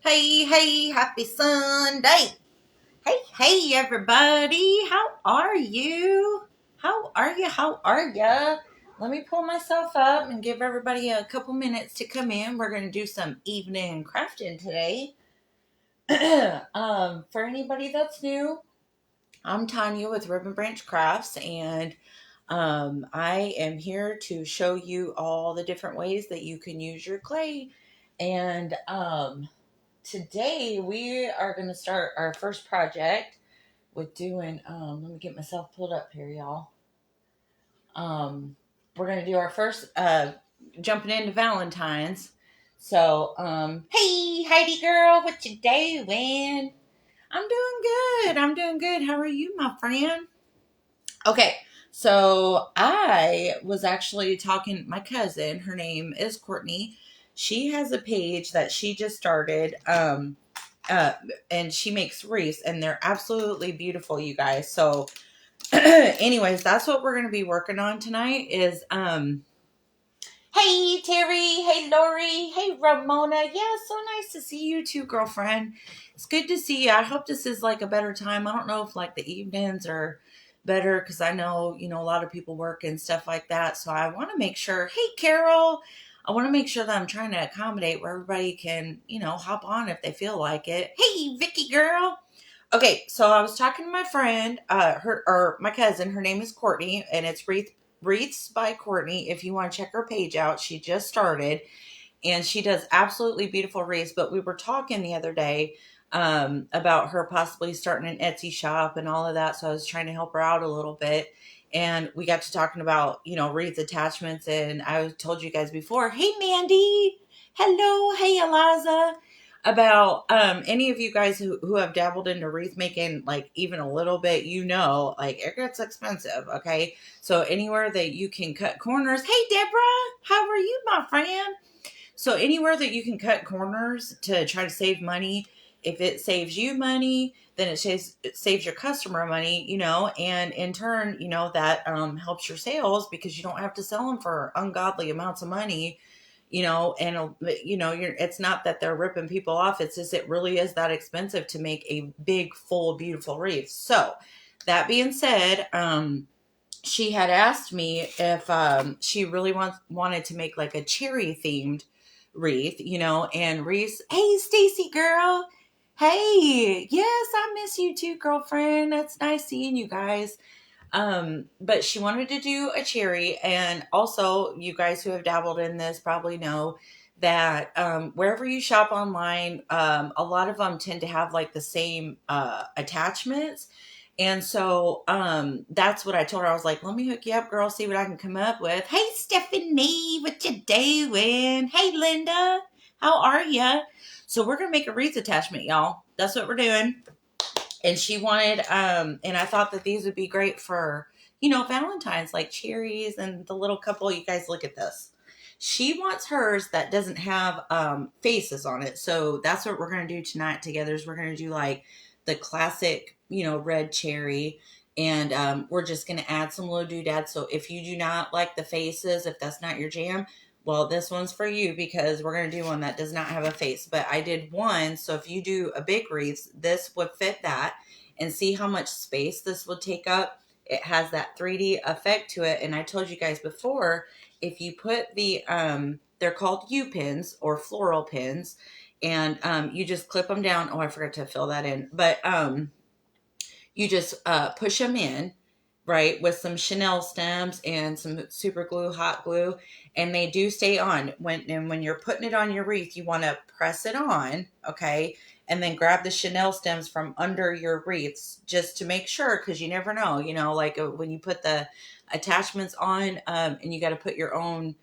Hey, hey, happy Sunday. Hey, everybody. How are you? How are you? Let me pull myself up and give everybody a couple minutes to come in. We're going to do some evening crafting today. For anybody that's new, I'm Tanya with Ribbon Branch Crafts, and I am here to show you all the different ways that you can use your clay. And today we are going to start our first project with doing let me get myself pulled up here, y'all. We're going to do our first jumping into Valentine's. So hey Heidi girl, what you doing? I'm doing good. How are you, my friend? Okay, so I was actually talking, my cousin, her name is Courtney. She has a page that she just started. Uh, and she makes wreaths, and they're absolutely beautiful, you guys. So, anyways, that's what we're going to be working on tonight. Is hey Terry, hey Lori, hey Ramona. Yeah, so nice to see you too, girlfriend. It's good to see you. I hope this is like a better time. I don't know if like the evenings are better because I know a lot of people work and stuff like that. So I want to make sure. Hey Carol, I want to make sure that I'm trying to accommodate where everybody can hop on if they feel like it. Hey Vicky girl. Okay, so I was talking to my friend, her or my cousin. Her name is Courtney, and it's Wreaths by Courtney. If you want to check her page out, she just started, and she does absolutely beautiful wreaths. But we were talking the other day about her possibly starting an Etsy shop and all of that. So I was trying to help her out a little bit, and we got to talking about wreath attachments. And I told you guys before, hey Mandy, hello, hey Eliza, about any of you guys who have dabbled into wreath making like even a little bit, like it gets expensive. Okay, so anywhere that you can cut corners. Hey Deborah, how are you, my friend? So anywhere that you can cut corners to try to save money, if it saves you money, then it saves your customer money, and in turn, that helps your sales because you don't have to sell them for ungodly amounts of money, and it's not that they're ripping people off. It's just, it really is that expensive to make a big, full, beautiful wreath. So that being said, she had asked me if she really wanted to make like a cherry themed wreath, and Reese, hey Stacy girl, hey, yes, I miss you too, girlfriend. That's nice seeing you guys. But she wanted to do a cherry, and also you guys who have dabbled in this probably know that wherever you shop online, a lot of them tend to have like the same attachments. And so that's what I told her. I was like, let me hook you up, girl, see what I can come up with. Hey, Stephanie, what you doing? Hey, Linda, how are you? So we're going to make a wreath attachment, y'all. That's what we're doing. And she wanted, and I thought that these would be great for, Valentine's, like cherries and the little couple. You guys look at this. She wants hers that doesn't have faces on it. So that's what we're going to do tonight together is we're going to do like the classic, red cherry. And we're just going to add some little doodads. So if you do not like the faces, if that's not your jam, well, this one's for you because we're going to do one that does not have a face. But I did one. So if you do a big wreath, this would fit that, and see how much space this would take up. It has that 3D effect to it. And I told you guys before, if you put they're called U pins or floral pins, and you just clip them down. Oh, I forgot to fill that in. But you just push them in, right, with some Chanel stems and some super glue, hot glue, and they do stay on. When you're putting it on your wreath, you want to press it on, okay, and then grab the Chanel stems from under your wreaths just to make sure, because you never know, like when you put the attachments on, and you got to put your own,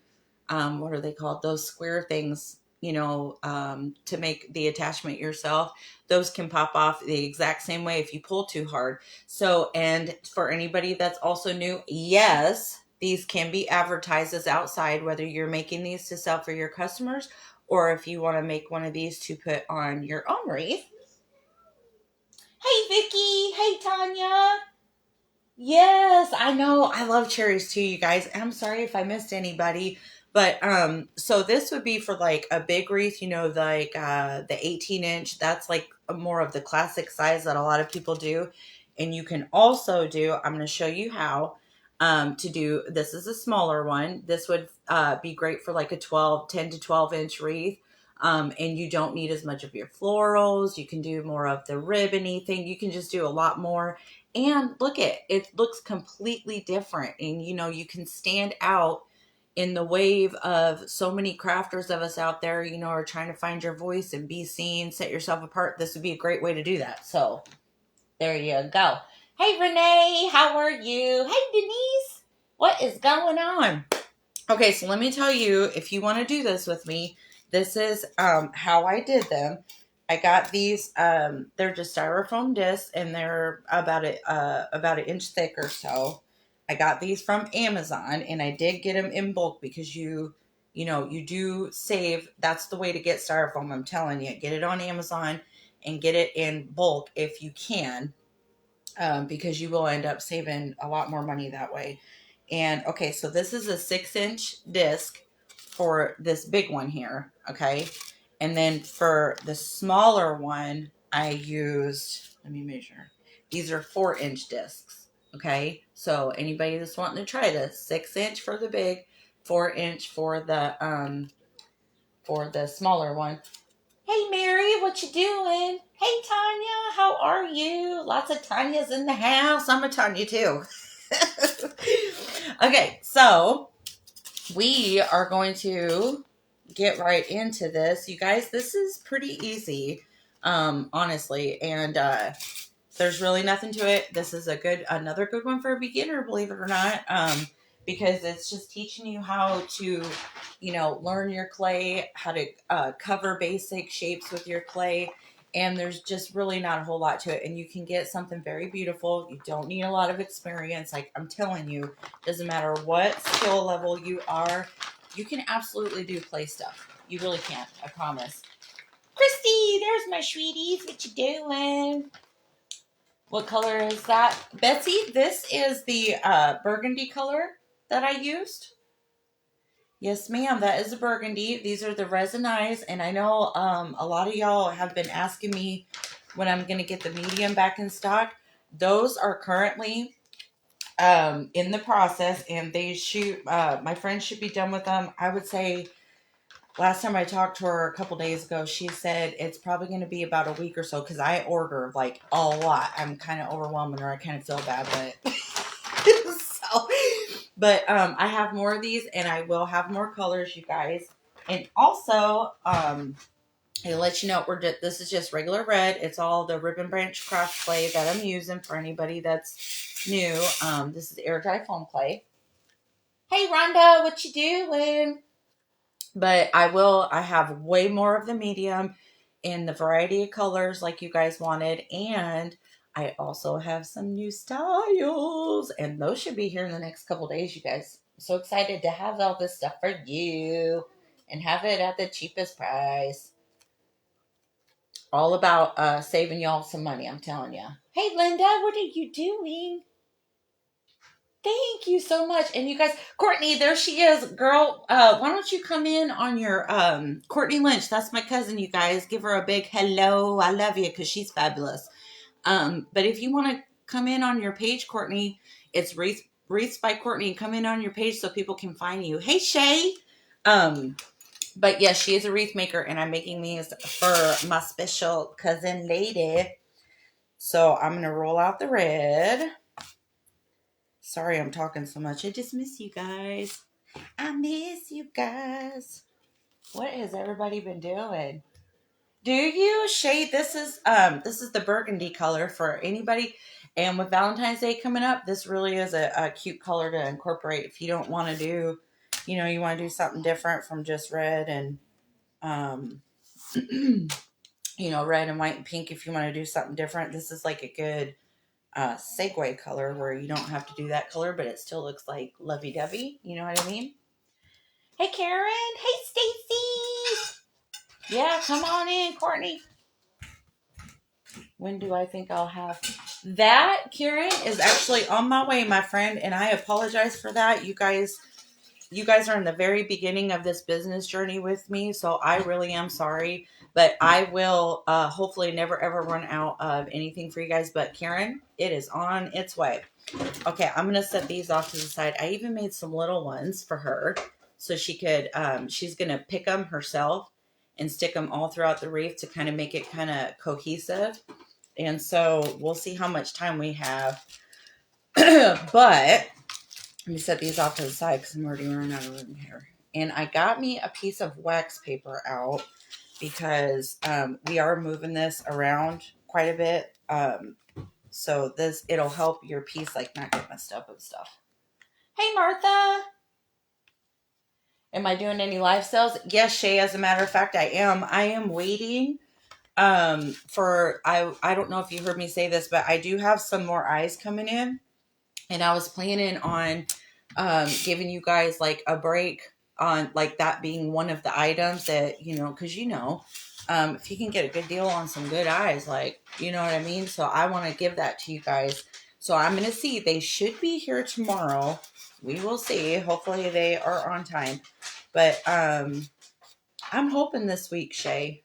what are they called? Those square things, to make the attachment yourself. Those can pop off the exact same way if you pull too hard. So, and for anybody that's also new, yes, these can be advertised as outside, whether you're making these to sell for your customers or if you want to make one of these to put on your own wreath. Hey, Vicky. Hey, Tanya. Yes, I know. I love cherries too, you guys. I'm sorry if I missed anybody, But so this would be for like a big wreath, you know, like the 18-inch. That's like more of the classic size that a lot of people do. And you can also do, I'm going to show you how to do, this is a smaller one. This would be great for like a 10 to 12 inch wreath. And you don't need as much of your florals. You can do more of the ribbony thing. You can just do a lot more. And look it looks completely different. And you know, you can stand out in the wave of so many crafters of us out there, you know, are trying to find your voice and be seen, set yourself apart. This would be a great way to do that. So there you go. Hey, Renee, how are you? Hey, Denise, what is going on? Okay, so let me tell you, if you want to do this with me, this is how I did them. I got these. They're just styrofoam discs, and they're about an inch thick or so. I got these from Amazon, and I did get them in bulk because you know, you do save. That's the way to get styrofoam. I'm telling you, get it on Amazon and get it in bulk if you can, because you will end up saving a lot more money that way. And okay, so this is a 6-inch disc for this big one here. Okay. And then for the smaller one, I used, let me measure. These are 4-inch discs. Okay. So anybody that's wanting to try this, 6-inch for the big, 4-inch for the smaller one. Hey Mary, what you doing? Hey Tanya, how are you? Lots of Tanyas in the house. I'm a Tanya too. Okay, so we are going to get right into this. You guys, this is pretty easy, honestly, and there's really nothing to it. This is another good one for a beginner, believe it or not, because it's just teaching you how to, you know, learn your clay, how to cover basic shapes with your clay. And there's just really not a whole lot to it. And you can get something very beautiful. You don't need a lot of experience. Like I'm telling you, doesn't matter what skill level you are, you can absolutely do clay stuff. You really can, I promise. Christy, there's my sweeties. What you doing? What color is that? Betsy, this is the burgundy color that I used. Yes, ma'am, that is a burgundy. These are the resin eyes, and I know a lot of y'all have been asking me when I'm going to get the medium back in stock. Those are currently in the process, and they shoot, my friend should be done with them. I would say last time I talked to her a couple days ago, she said it's probably going to be about a week or so because I order like a lot. I'm kind of overwhelming her. I kind of feel bad, but so, but I have more of these, and I will have more colors, you guys. And also, I'll let you know this is just regular red. It's all the Ribbon Branch craft clay that I'm using for anybody that's new. This is air dry foam clay. Hey Rhonda, what you doing? But I have way more of the medium in the variety of colors like you guys wanted. And I also have some new styles. And those should be here in the next couple days, you guys. I'm so excited to have all this stuff for you and have it at the cheapest price. All about saving y'all some money, I'm telling you. Hey, Linda, what are you doing? Thank you so much. And you guys, Courtney, there she is. Girl, why don't you come in on your Courtney Lynch? That's my cousin, you guys. Give her a big hello. I love you because she's fabulous. But if you want to come in on your page, Courtney, it's Wreaths by Courtney. Come in on your page so people can find you. Hey, Shay. But yes, she is a wreath maker, and I'm making these for my special cousin lady. So I'm going to roll out the red. Sorry I'm talking so much. I just miss you guys. I miss you guys. What has everybody been doing? Do you shade? This is the burgundy color for anybody. And with Valentine's Day coming up, this really is a cute color to incorporate if you don't want to do, you know, you want to do something different from just red and you know, red and white and pink. If you want to do something different, this is like a good segue color where you don't have to do that color, but it still looks like lovey-dovey. You know what I mean? Hey, Karen. Hey, Stacy. Yeah, come on in, Courtney. When do I think I'll have that? Karen is actually on my way, my friend, and I apologize for that. You guys, you guys are in the very beginning of this business journey with me, so I really am sorry. But I will hopefully never ever run out of anything for you guys. But Karen, it is on its way. Okay, I'm gonna set these off to the side. I even made some little ones for her so she could. She's gonna pick them herself and stick them all throughout the wreath to kind of make it kind of cohesive. And so we'll see how much time we have. But let me set these off to the side because I'm already running out of room here. And I got me a piece of wax paper out because we are moving this around quite a bit. So it'll help your piece like not get messed up and stuff. Hey, Martha. Am I doing any live sales? Yes, Shay, as a matter of fact, I am. I am waiting for, I don't know if you heard me say this, but I do have some more eyes coming in. And I was planning on giving you guys like a break on like that being one of the items that, because if you can get a good deal on some good eyes, like, you know what I mean? So I want to give that to you guys. So I'm going to see. They should be here tomorrow. We will see. Hopefully they are on time. But I'm hoping this week, Shay.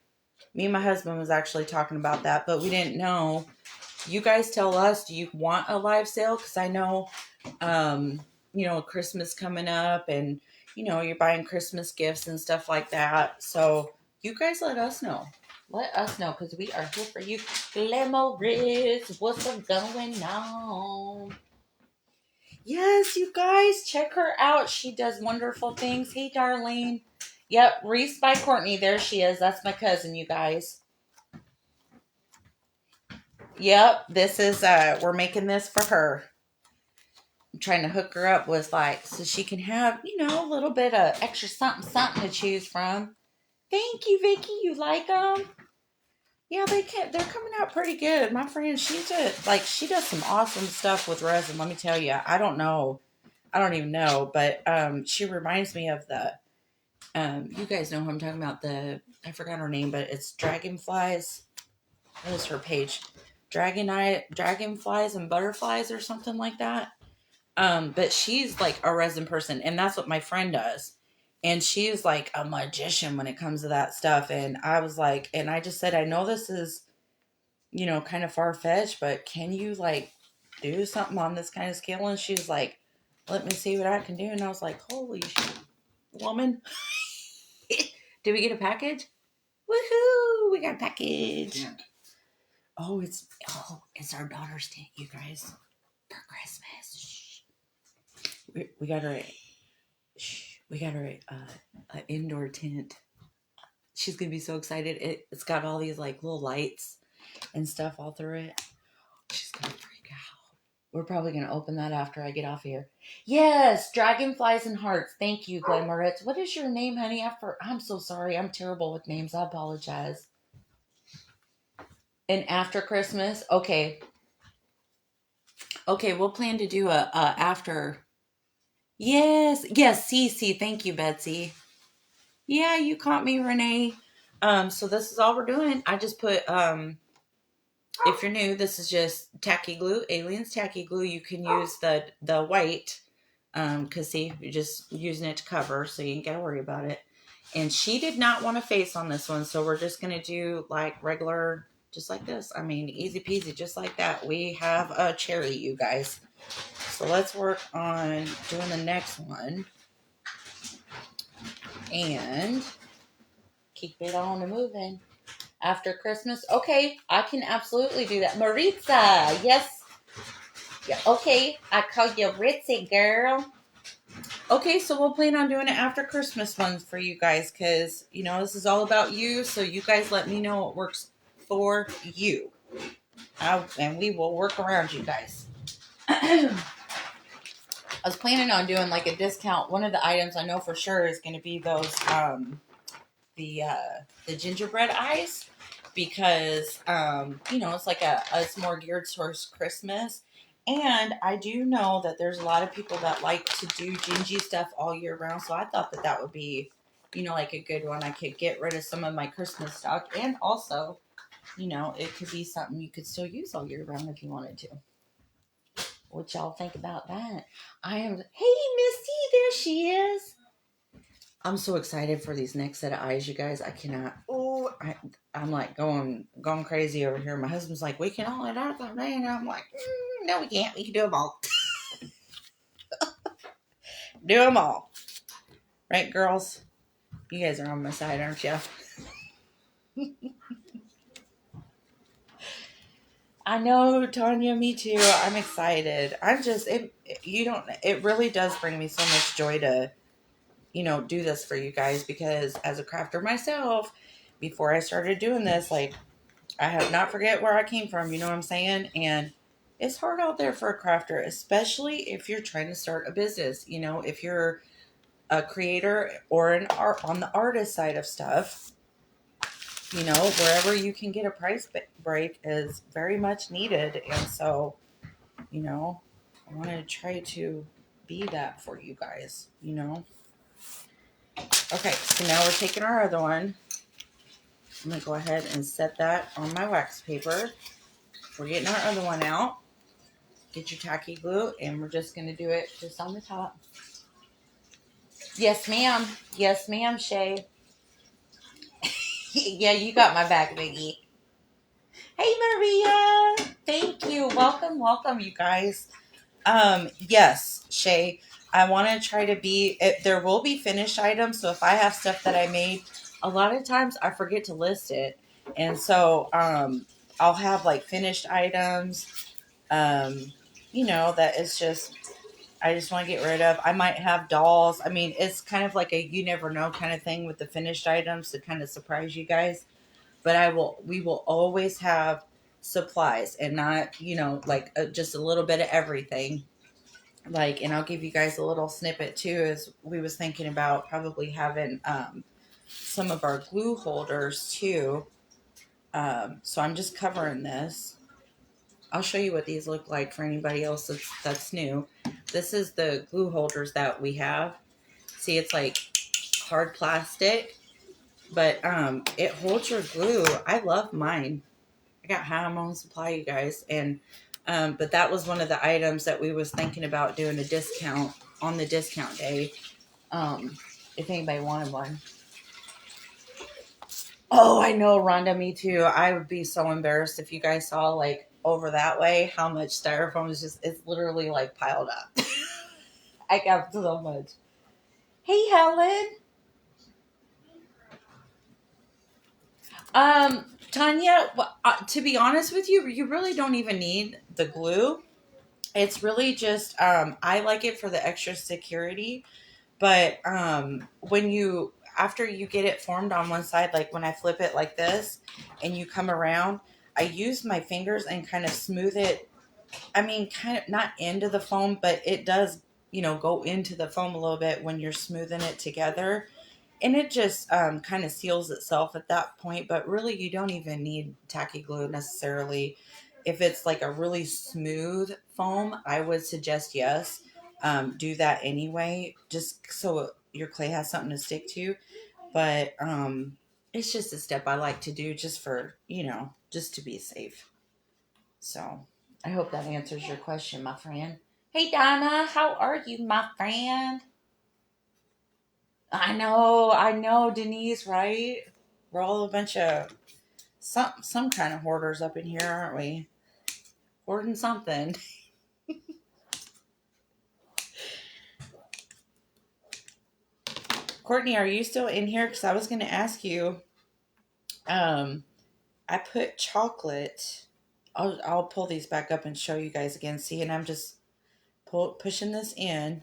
Me and my husband was actually talking about that, but we didn't know. You guys tell us, do you want a live sale? Because I know, Christmas coming up and, you're buying Christmas gifts and stuff like that. So you guys let us know. Let us know because we are here for you. Glamorous, what's going on? Yes, you guys, check her out. She does wonderful things. Hey, Darlene. Yep, Reese by Courtney. There she is. That's my cousin, you guys. Yep, this is, we're making this for her. I'm trying to hook her up with so she can have, a little bit of extra something to choose from. Thank you, Vicky. You like them? Yeah, they're coming out pretty good. My friend, she does some awesome stuff with resin. Let me tell you, I don't even know, but she reminds me of you guys know who I'm talking about. I forgot her name, but it's Dragonflies. What is her page? Dragonflies and Butterflies or something like that. But she's like a resin person, and that's what my friend does. And she's like a magician when it comes to that stuff. And I was like, and I just said, I know this is, kind of far-fetched, but can you do something on this kind of scale? And she was like, let me see what I can do. And I was like, holy shit, woman. Did we get a package? Woohoo! We got a package. Yeah. Oh, it's our daughter's tent, you guys, for Christmas. Shh. We got her. We got her an indoor tent. She's gonna be so excited. It's got all these little lights and stuff all through it. She's gonna freak out. We're probably gonna open that after I get off here. Yes, dragonflies and hearts. Thank you, Glenmoritz. What is your name, honey? I'm so sorry. I'm terrible with names. I apologize. And after Christmas, okay. Okay, we'll plan to do a after. Yes, Cece. Thank you, Betsy. Yeah, you caught me, Renee. So this is all we're doing. I just put if you're new, this is just tacky glue, Aliens tacky glue. You can use the white, because see, you're just using it to cover, so you ain't gotta worry about it. And she did not want a face on this one, so we're just gonna do regular, just like this. I mean, easy peasy, just like that. We have a cherry, you guys. So let's work on doing the next one. And keep it on and moving. After Christmas, okay, I can absolutely do that. Maritza, yes. Yeah, okay, I call you Ritzy, girl. Okay, so we'll plan on doing it after Christmas ones for you guys because, this is all about you. So you guys let me know what works for you. And we will work around you guys. I was planning on doing a discount. One of the items I know for sure is going to be those, the gingerbread eyes. Because, it's more geared towards Christmas. And I do know that there's a lot of people that like to do gingy stuff all year round. So I thought that would be, a good one. I could get rid of some of my Christmas stock. And also, it could be something you could still use all year round if you wanted to. What y'all think about that? Hey, Misty, there she is. I'm so excited for these next set of eyes, you guys. I cannot. Oh, I'm like going crazy over here. My husband's like, we can only do the thing. I'm like, no, we can't. We can do them all. Do them all, right, girls? You guys are on my side, aren't you? I know, Tanya. Me too. I'm excited. I'm just it. You don't. It really does bring me so much joy to do this for you guys, because as a crafter myself, before I started doing this, like, I have not forget where I came from, you know what I'm saying? And it's hard out there for a crafter, especially if you're trying to start a business. If you're a creator or an art on the artist side of stuff, wherever you can get a price break is very much needed. And so, I want to try to be that for you guys. Okay, so now we're taking our other one. I'm going to go ahead and set that on my wax paper. We're getting our other one out. Get your tacky glue, and we're just going to do it just on the top. Yes, ma'am. Yes, ma'am, Shay. Yeah, you got my back, Biggie. Hey, Maria. Thank you. Welcome, welcome, you guys. Yes, Shay. I want to try to there will be finished items. So if I have stuff that I made, a lot of times I forget to list it. And so, I'll have like finished items, that is just, I just want to get rid of. I might have dolls. I mean, it's kind of like a you never know kind of thing with the finished items to kind of surprise you guys. But we will always have supplies, and not, like, just a little bit of everything. Like, and I'll give you guys a little snippet too, as we was thinking about probably having some of our glue holders too. So I'm just covering this. I'll show you what these look like for anybody else that's new. This is the glue holders that we have. See, it's like hard plastic, but it holds your glue. I love mine. I got high on my own supply, you guys. And but that was one of the items that we was thinking about doing a discount on the discount day. If anybody wanted one. Oh, I know, Rhonda, me too. I would be so embarrassed if you guys saw, like, over that way how much styrofoam is it's literally like piled up. I got so much. Hey, Helen. Tanya, to be honest with you, you really don't even need the glue. It's really just, I like it for the extra security. But after you get it formed on one side, like when I flip it like this and you come around, I use my fingers and kind of smooth it. I mean, kind of not into the foam, but it does, go into the foam a little bit when you're smoothing it together. And it just kind of seals itself at that point. But really, you don't even need tacky glue necessarily. If it's like a really smooth foam, I would suggest yes. Do that anyway, just so your clay has something to stick to. But it's just a step I like to do just for, just to be safe. So I hope that answers your question, my friend. Hey, Donna, how are you, my friend? I know, Denise, right? We're all a bunch of some kind of hoarders up in here, aren't we? Hoarding something. Courtney, are you still in here? Because I was going to ask you. I put chocolate. I'll pull these back up and show you guys again. See, and I'm just pushing this in,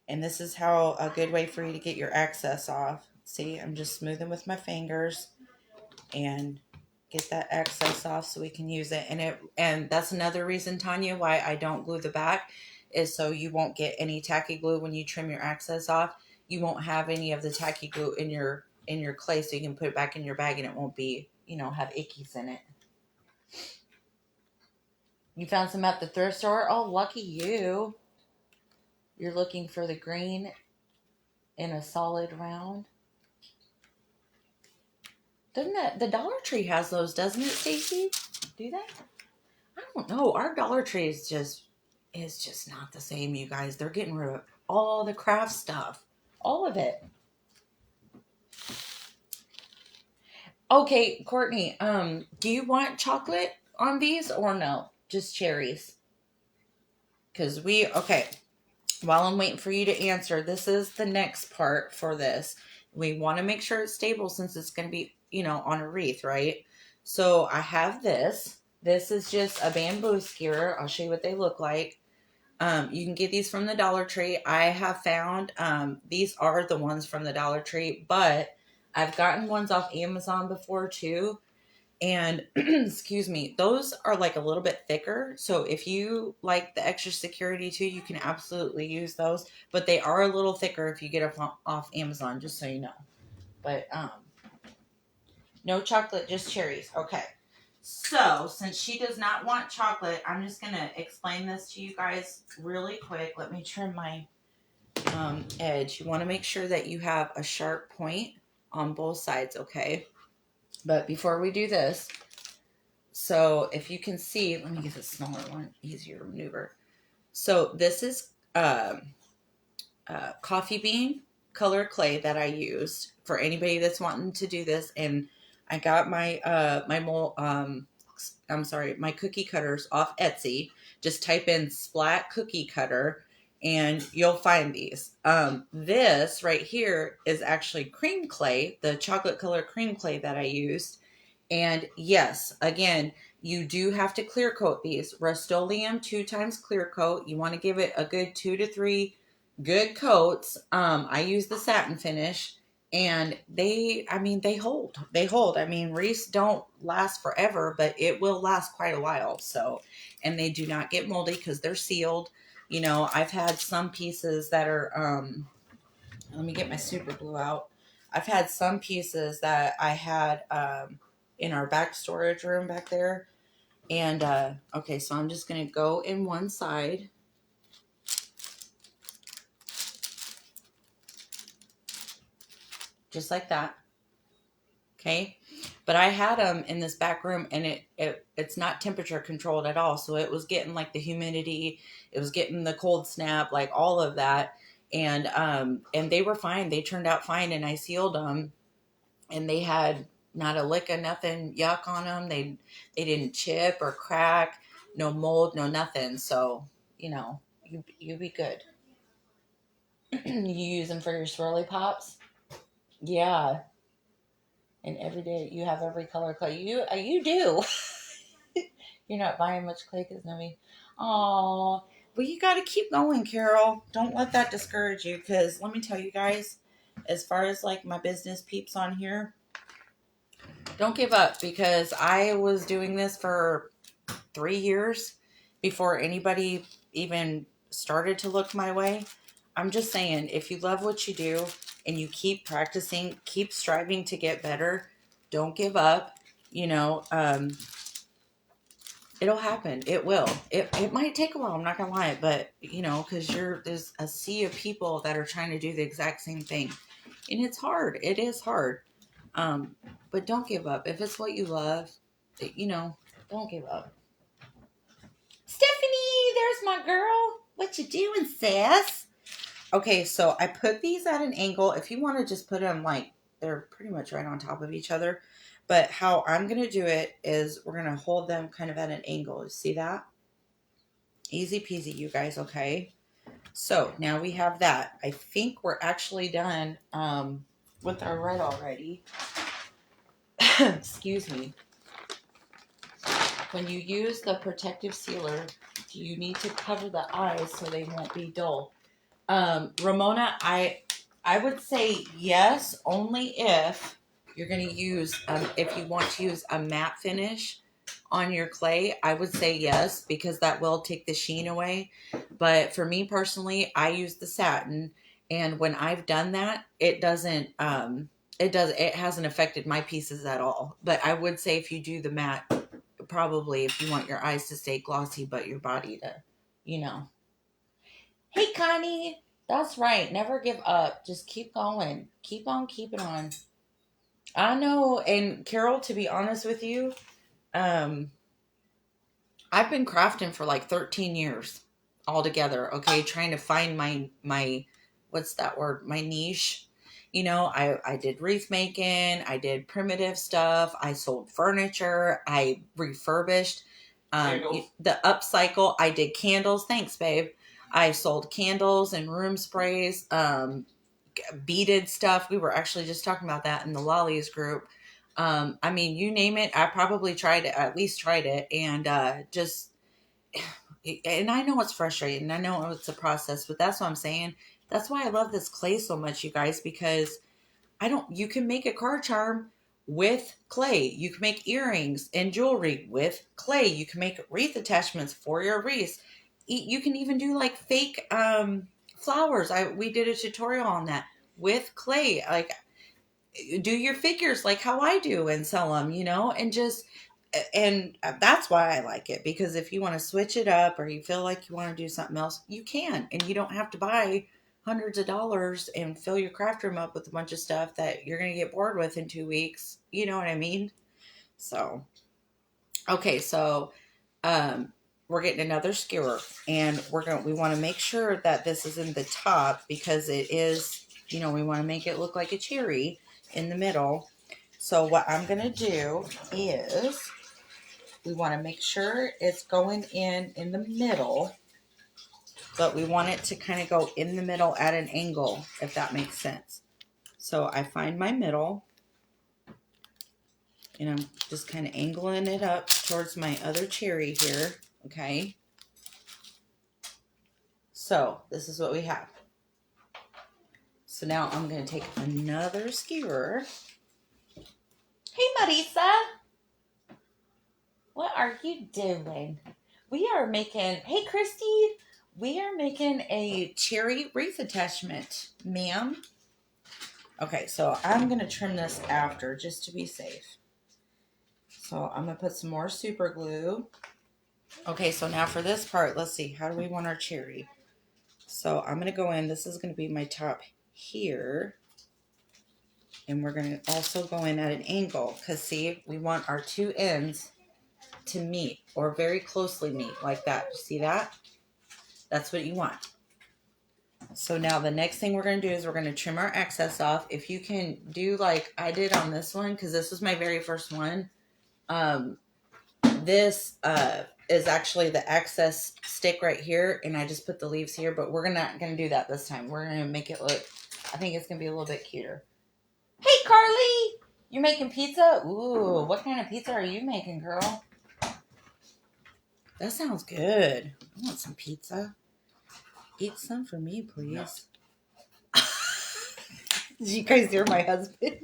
and this is how a good way for you to get your excess off. See, I'm just smoothing with my fingers and get that excess off so we can use it. And that's another reason, Tanya, why I don't glue the back, is so you won't get any tacky glue when you trim your excess off. You won't have any of the tacky glue in your clay, so you can put it back in your bag and it won't be, have ickies in it. You found some at the thrift store? Oh, lucky you. You're looking for the green in a solid round. Doesn't the Dollar Tree has those, doesn't it, Stacy? Do they? I don't know. Our Dollar Tree is just not the same, you guys. They're getting rid of all the craft stuff. All of it. Okay, Courtney, do you want chocolate on these or no? Just cherries? Because okay, while I'm waiting for you to answer, this is the next part for this. We want to make sure it's stable since it's going to be, on a wreath, right? So I have this. This is just a bamboo skewer. I'll show you what they look like. You can get these from the Dollar Tree. I have found these are the ones from the Dollar Tree, but I've gotten ones off Amazon before too. And excuse me, those are like a little bit thicker. So if you like the extra security too, you can absolutely use those. But they are a little thicker if you get them off Amazon, just so you know. But no chocolate, just cherries. Okay. So since she does not want chocolate, I'm just gonna explain this to you guys really quick. Let me trim my edge. You want to make sure that you have a sharp point on both sides, okay? But before we do this, so if you can see, let me get a smaller one, easier to maneuver. So this is coffee bean colored clay that I used for anybody that's wanting to do this. And I got my my cookie cutters off Etsy. Just type in splat cookie cutter and you'll find these. This right here is actually cream clay, the chocolate color cream clay that I used. And yes, again, you do have to clear coat these. Rust-Oleum 2 times clear coat. You want to give it a good 2 to 3 good coats. I use the satin finish and they hold. They hold. I mean, wreaths don't last forever, but it will last quite a while. So, and they do not get moldy because they're sealed. I've had some pieces that are, let me get my super glue out. I've had some pieces that I had, in our back storage room back there. And, okay, so I'm just going to go in one side. Just like that. Okay. But I had them in this back room and it's not temperature controlled at all. So it was getting like the humidity, it was getting the cold snap, like all of that. And they were fine. They turned out fine and I sealed them and they had not a lick of nothing yuck on them. They didn't chip or crack, no mold, no nothing. So, you be good. You use them for your swirly pops? Yeah. And every day you have every color clay. You do. You're not buying much clay because nobody. Oh, but you got to keep going, Carol. Don't let that discourage you. Because let me tell you guys, as far as like my business peeps on here, don't give up. Because I was doing this for 3 years before anybody even started to look my way. I'm just saying, if you love what you do and you keep practicing, keep striving to get better, don't give up. You know, it'll happen. It will. It might take a while. I'm not gonna lie, but because there's a sea of people that are trying to do the exact same thing, and it's hard. It is hard. But don't give up. If it's what you love, don't give up. Stephanie, there's my girl. What you doing, sis? Okay, so I put these at an angle. If you want to just put them like they're pretty much right on top of each other. But how I'm going to do it is we're going to hold them kind of at an angle. You see that? Easy peasy, you guys, okay? So now we have that. I think we're actually done with our red already. Excuse me. When you use the protective sealer, you need to cover the eyes so they won't be dull. Ramona, I would say yes, only if you're going to use, if you want to use a matte finish on your clay, I would say yes, because that will take the sheen away. But for me personally, I use the satin. And when I've done that, it hasn't affected my pieces at all. But I would say if you do the matte, probably if you want your eyes to stay glossy, but your body to, you know. Hey, Connie. That's right. Never give up. Just keep going. Keep on keeping on. I know. And Carol, to be honest with you, um, I've been crafting for like 13 years altogether. Okay. Trying to find my, what's that word? My niche. You know, I did wreath making, I did primitive stuff, I sold furniture, I refurbished the upcycle. I did candles. Thanks, babe. I sold candles and room sprays, beaded stuff. We were actually just talking about that in the Lollies group. I mean, you name it, I probably tried it, at least tried it, and just, and I know it's frustrating. I know it's a process, but that's what I'm saying. That's why I love this clay so much, you guys, because you can make a card charm with clay. You can make earrings and jewelry with clay. You can make wreath attachments for your wreaths. You can even do like fake flowers. We did a tutorial on that with clay. Like, do your figures like how I do and sell them, you know, and that's why I like it, because if you want to switch it up or you feel like you want to do something else, you can, and you don't have to buy hundreds of dollars and fill your craft room up with a bunch of stuff that you're going to get bored with in 2 weeks. You know what I mean? So, okay, so um, we're getting another skewer, and we want to make sure that this is in the top, because it is, you know, we want to make it look like a cherry in the middle. So what I'm going to do is we want to make sure it's going in the middle, but we want it to kind of go in the middle at an angle, if that makes sense. So I find my middle, and I'm just kind of angling it up towards my other cherry here, okay? So this is what we have. So now I'm going to take another skewer. Hey, Marisa. What are you doing? We are making, hey, Christy, we are making a cherry wreath attachment, ma'am. Okay, so I'm going to trim this after just to be safe. So I'm going to put some more super glue. Okay, so now for this part, let's see, how do we want our cherry? So I'm going to go in, this is going to be my top here. And we're going to also go in at an angle, because see, we want our two ends to meet, or very closely meet, like that. See that? That's what you want. So now the next thing we're going to do is we're going to trim our excess off. If you can do like I did on this one, because this was my very first one. This is actually the excess stick right here, and I just put the leaves here, but we're not going to do that this time. We're going to make it look, I think it's going to be a little bit cuter. Hey, Carly! You making pizza? Ooh, what kind of pizza are you making, girl? That sounds good. I want some pizza. Eat some for me, please. No. Did you guys hear my husband?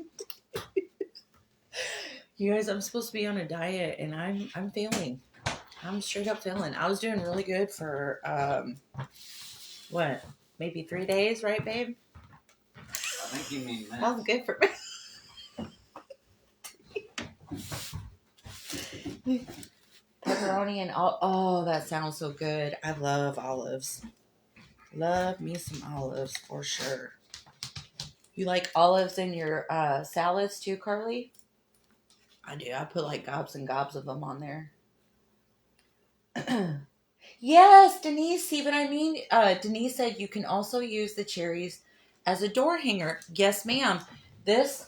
You guys, I'm supposed to be on a diet, and I'm failing. I'm straight up failing. I was doing really good for what? Maybe 3 days, right, babe? I think you mean that. That was good for me. Pepperoni and all. Oh, that sounds so good. I love olives. Love me some olives for sure. You like olives in your salads too, Carly? I do. I put like gobs and gobs of them on there. Yes, Denise. See what I mean? Denise said you can also use the cherries as a door hanger. Yes, ma'am. This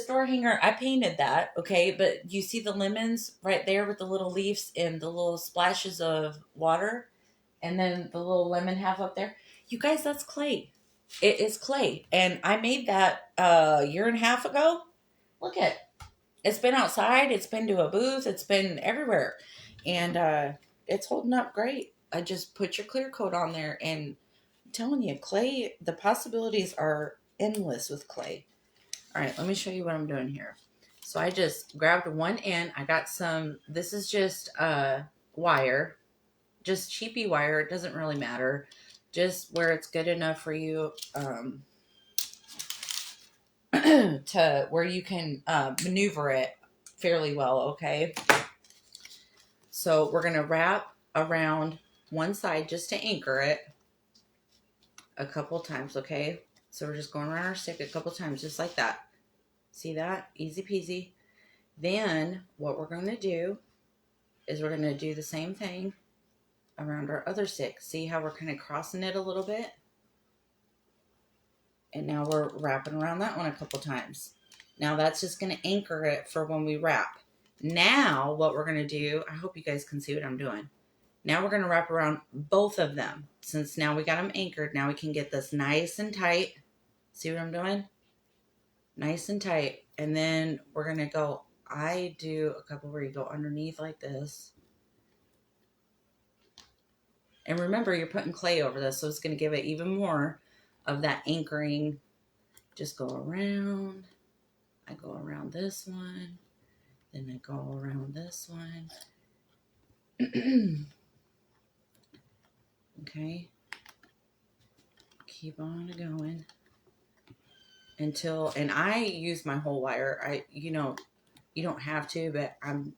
door hanger, I painted that, okay? But you see the lemons right there with the little leaves and the little splashes of water, and then the little lemon half up there. You guys, that's clay. It is clay, and I made that a year and a half ago. Look at, it's been outside. It's been to a booth. It's been everywhere, and it's holding up great. I just put your clear coat on there, and I'm telling you, clay, the possibilities are endless with clay. All right, let me show you what I'm doing here. So I just grabbed one end. I got some, this is just wire, just cheapy wire. It doesn't really matter. Just where it's good enough for you to where you can maneuver it fairly well, okay? So we're going to wrap around one side just to anchor it a couple times, okay? So we're just going around our stick a couple times just like that. See that? Easy peasy. Then what we're going to do is we're going to do the same thing around our other stick. See how we're kind of crossing it a little bit? And now we're wrapping around that one a couple times. Now that's just going to anchor it for when we wrap. Now what we're going to do, I hope you guys can see what I'm doing. Now we're going to wrap around both of them. Since now we got them anchored, now we can get this nice and tight. See what I'm doing? Nice and tight. And then we're going to go, I do a couple where you go underneath like this. And remember, you're putting clay over this, so it's going to give it even more of that anchoring. Just go around. I go around this one. Then I go around this one. Okay. Keep on going. Until, and I use my whole wire. You don't have to, but I'm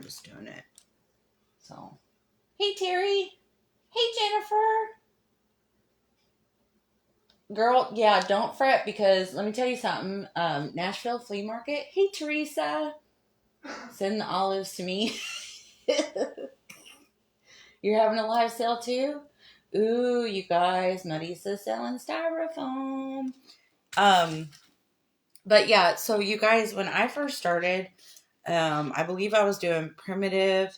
just doing it. So, hey Terry. Hey Jennifer. Girl, yeah, don't fret because let me tell you something. Nashville Flea Market. Hey Teresa. Send the olives to me. You're having a live sale too? Ooh, you guys, Marissa's selling styrofoam. But yeah, so you guys, when I first started, I believe I was doing primitive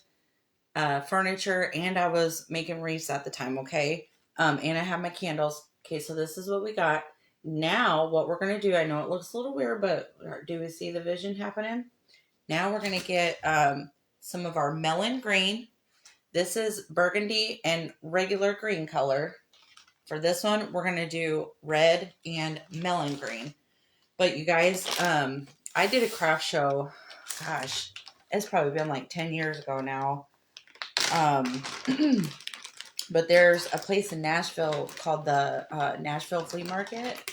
furniture and I was making wreaths at the time, okay? And I have my candles. Okay, so this is what we got. Now, what we're going to do, I know it looks a little weird, but do we see the vision happening? Now we're going to get some of our melon green. This is burgundy and regular green color. For this one, we're going to do red and melon green. But you guys, I did a craft show. Gosh, it's probably been like 10 years ago now. But there's a place in Nashville called the Nashville Flea Market.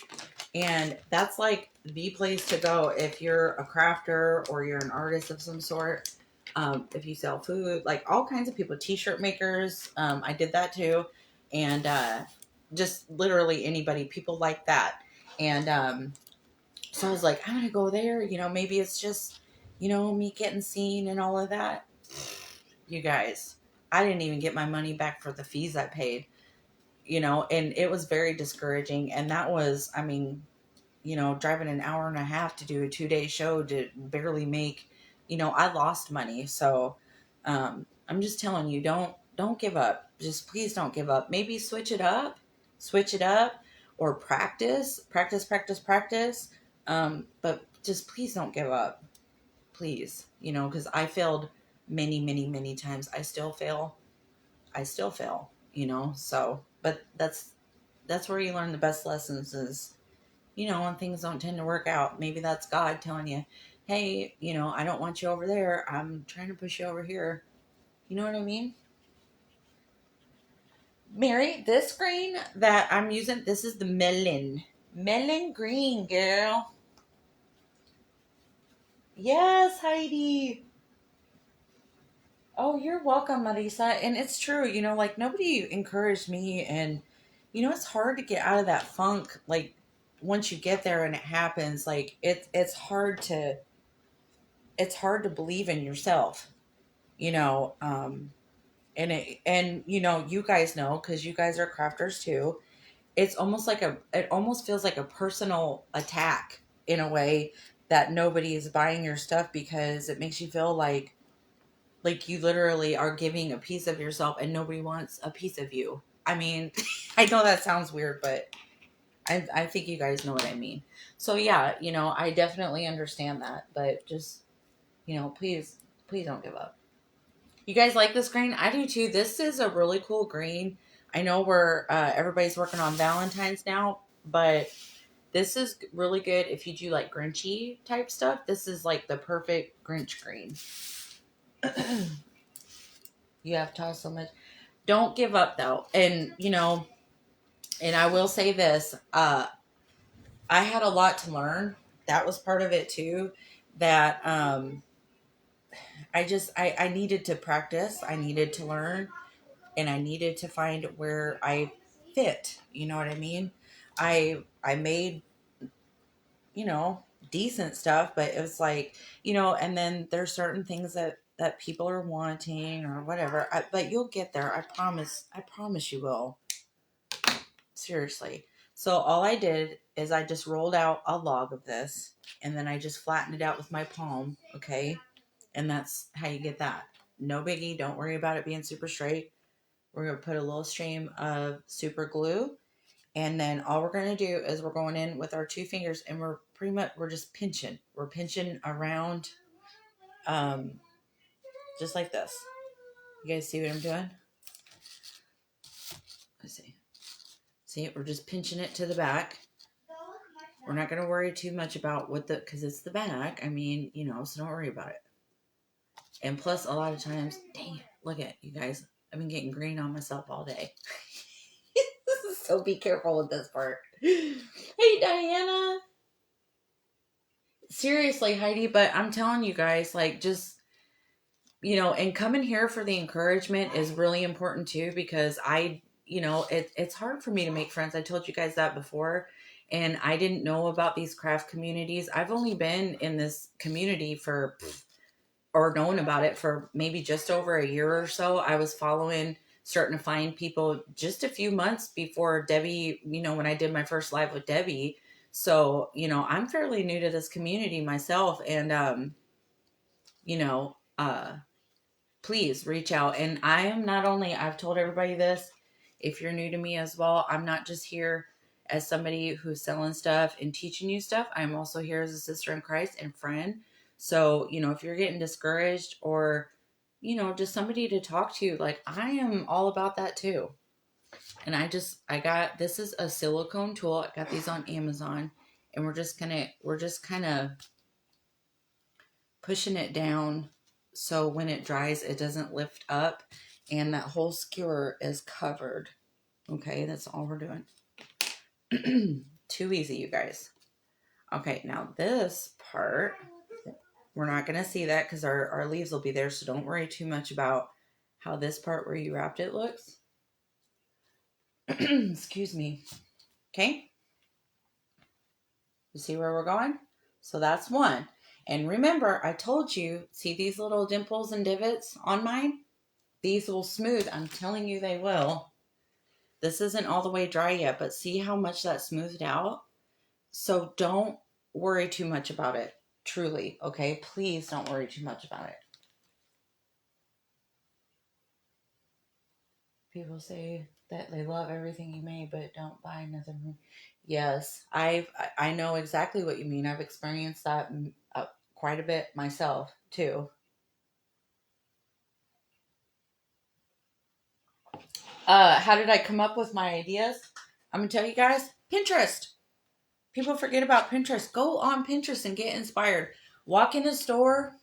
And that's like the place to go if you're a crafter or you're an artist of some sort. If you sell food, like all kinds of people, t-shirt makers. I did that too. And just literally anybody, people like that. And so I was like, I'm going to go there. Maybe it's just, me getting seen and all of that. You guys, I didn't even get my money back for the fees I paid, and it was very discouraging. And that was, I mean, driving an hour and a half to do a 2-day show to barely make, I lost money. So, I'm just telling you, don't give up. Just please don't give up. Maybe switch it up or practice. But just please don't give up. Please, because I failed many, many, many times. I still fail. So, but that's where you learn the best lessons is, when things don't tend to work out. Maybe that's God telling you, hey, I don't want you over there. I'm trying to push you over here. You know what I mean? Mary, this green that I'm using, this is the melon green, girl. Yes, Heidi. Oh, you're welcome, Marisa. And it's true, like nobody encouraged me. And, it's hard to get out of that funk. Like once you get there and it happens, like it's hard to believe in yourself, you know. And you guys know, because you guys are crafters too. It almost feels like a personal attack in a way that nobody is buying your stuff because it makes you feel like you literally are giving a piece of yourself and nobody wants a piece of you. I mean, I know that sounds weird, but I think you guys know what I mean. So yeah, I definitely understand that, but just, please, please don't give up. You guys like this green? I do too. This is a really cool green. I know we're everybody's working on Valentine's now, but this is really good if you do like Grinchy type stuff. This is like the perfect Grinch green. You have taught so much. Don't give up though. And I will say this, I had a lot to learn. That was part of it too. That I needed to practice. I needed to learn, and I needed to find where I fit. You know what I mean? I made, you know, decent stuff, but it was like, and then there's certain things that people are wanting or whatever. But you'll get there. I promise you will. Seriously. So all I did is I just rolled out a log of this, and then I just flattened it out with my palm, okay? And that's how you get that. No biggie. Don't worry about it being super straight. We're going to put a little stream of super glue. And then all we're going to do is we're going in with our 2 fingers, and we're just pinching. We're pinching around just like this. You guys see what I'm doing? Let's see. See, we're just pinching it to the back. We're not going to worry too much about because it's the back. I mean, so don't worry about it. And plus, a lot of times, dang it, look at you guys. I've been getting green on myself all day. So be careful with this part. Hey, Diana. Seriously, Heidi, but I'm telling you guys, like, just, and coming here for the encouragement is really important too, because it's hard for me to make friends. I told you guys that before, and I didn't know about these craft communities. I've only been in this community or known about it for maybe just over a year or so. I was starting to find people just a few months before Debbie, when I did my first live with Debbie. So, I'm fairly new to this community myself, and, please reach out. And I've told everybody this, if you're new to me as well, I'm not just here as somebody who's selling stuff and teaching you stuff. I'm also here as a sister in Christ and friend. So, if you're getting discouraged or, just somebody to talk to, like, I am all about that too. And this is a silicone tool. I got these on Amazon, and we're just kind of pushing it down so when it dries, it doesn't lift up and that whole skewer is covered. Okay, that's all we're doing. Too easy, you guys. Okay, now this part, we're not going to see that because our leaves will be there, so don't worry too much about how this part where you wrapped it looks. Excuse me. Okay? You see where we're going? So that's one. And remember, I told you, see these little dimples and divots on mine? These will smooth. I'm telling you they will. This isn't all the way dry yet, but see how much that smoothed out? So don't worry too much about it. Truly, okay? Please don't worry too much about it. People say that they love everything you made, but don't buy nothing. Yes, I know exactly what you mean. I've experienced that quite a bit myself, too. How did I come up with my ideas? I'm going to tell you guys, Pinterest. People forget about Pinterest. Go on Pinterest and get inspired. Walk in a store.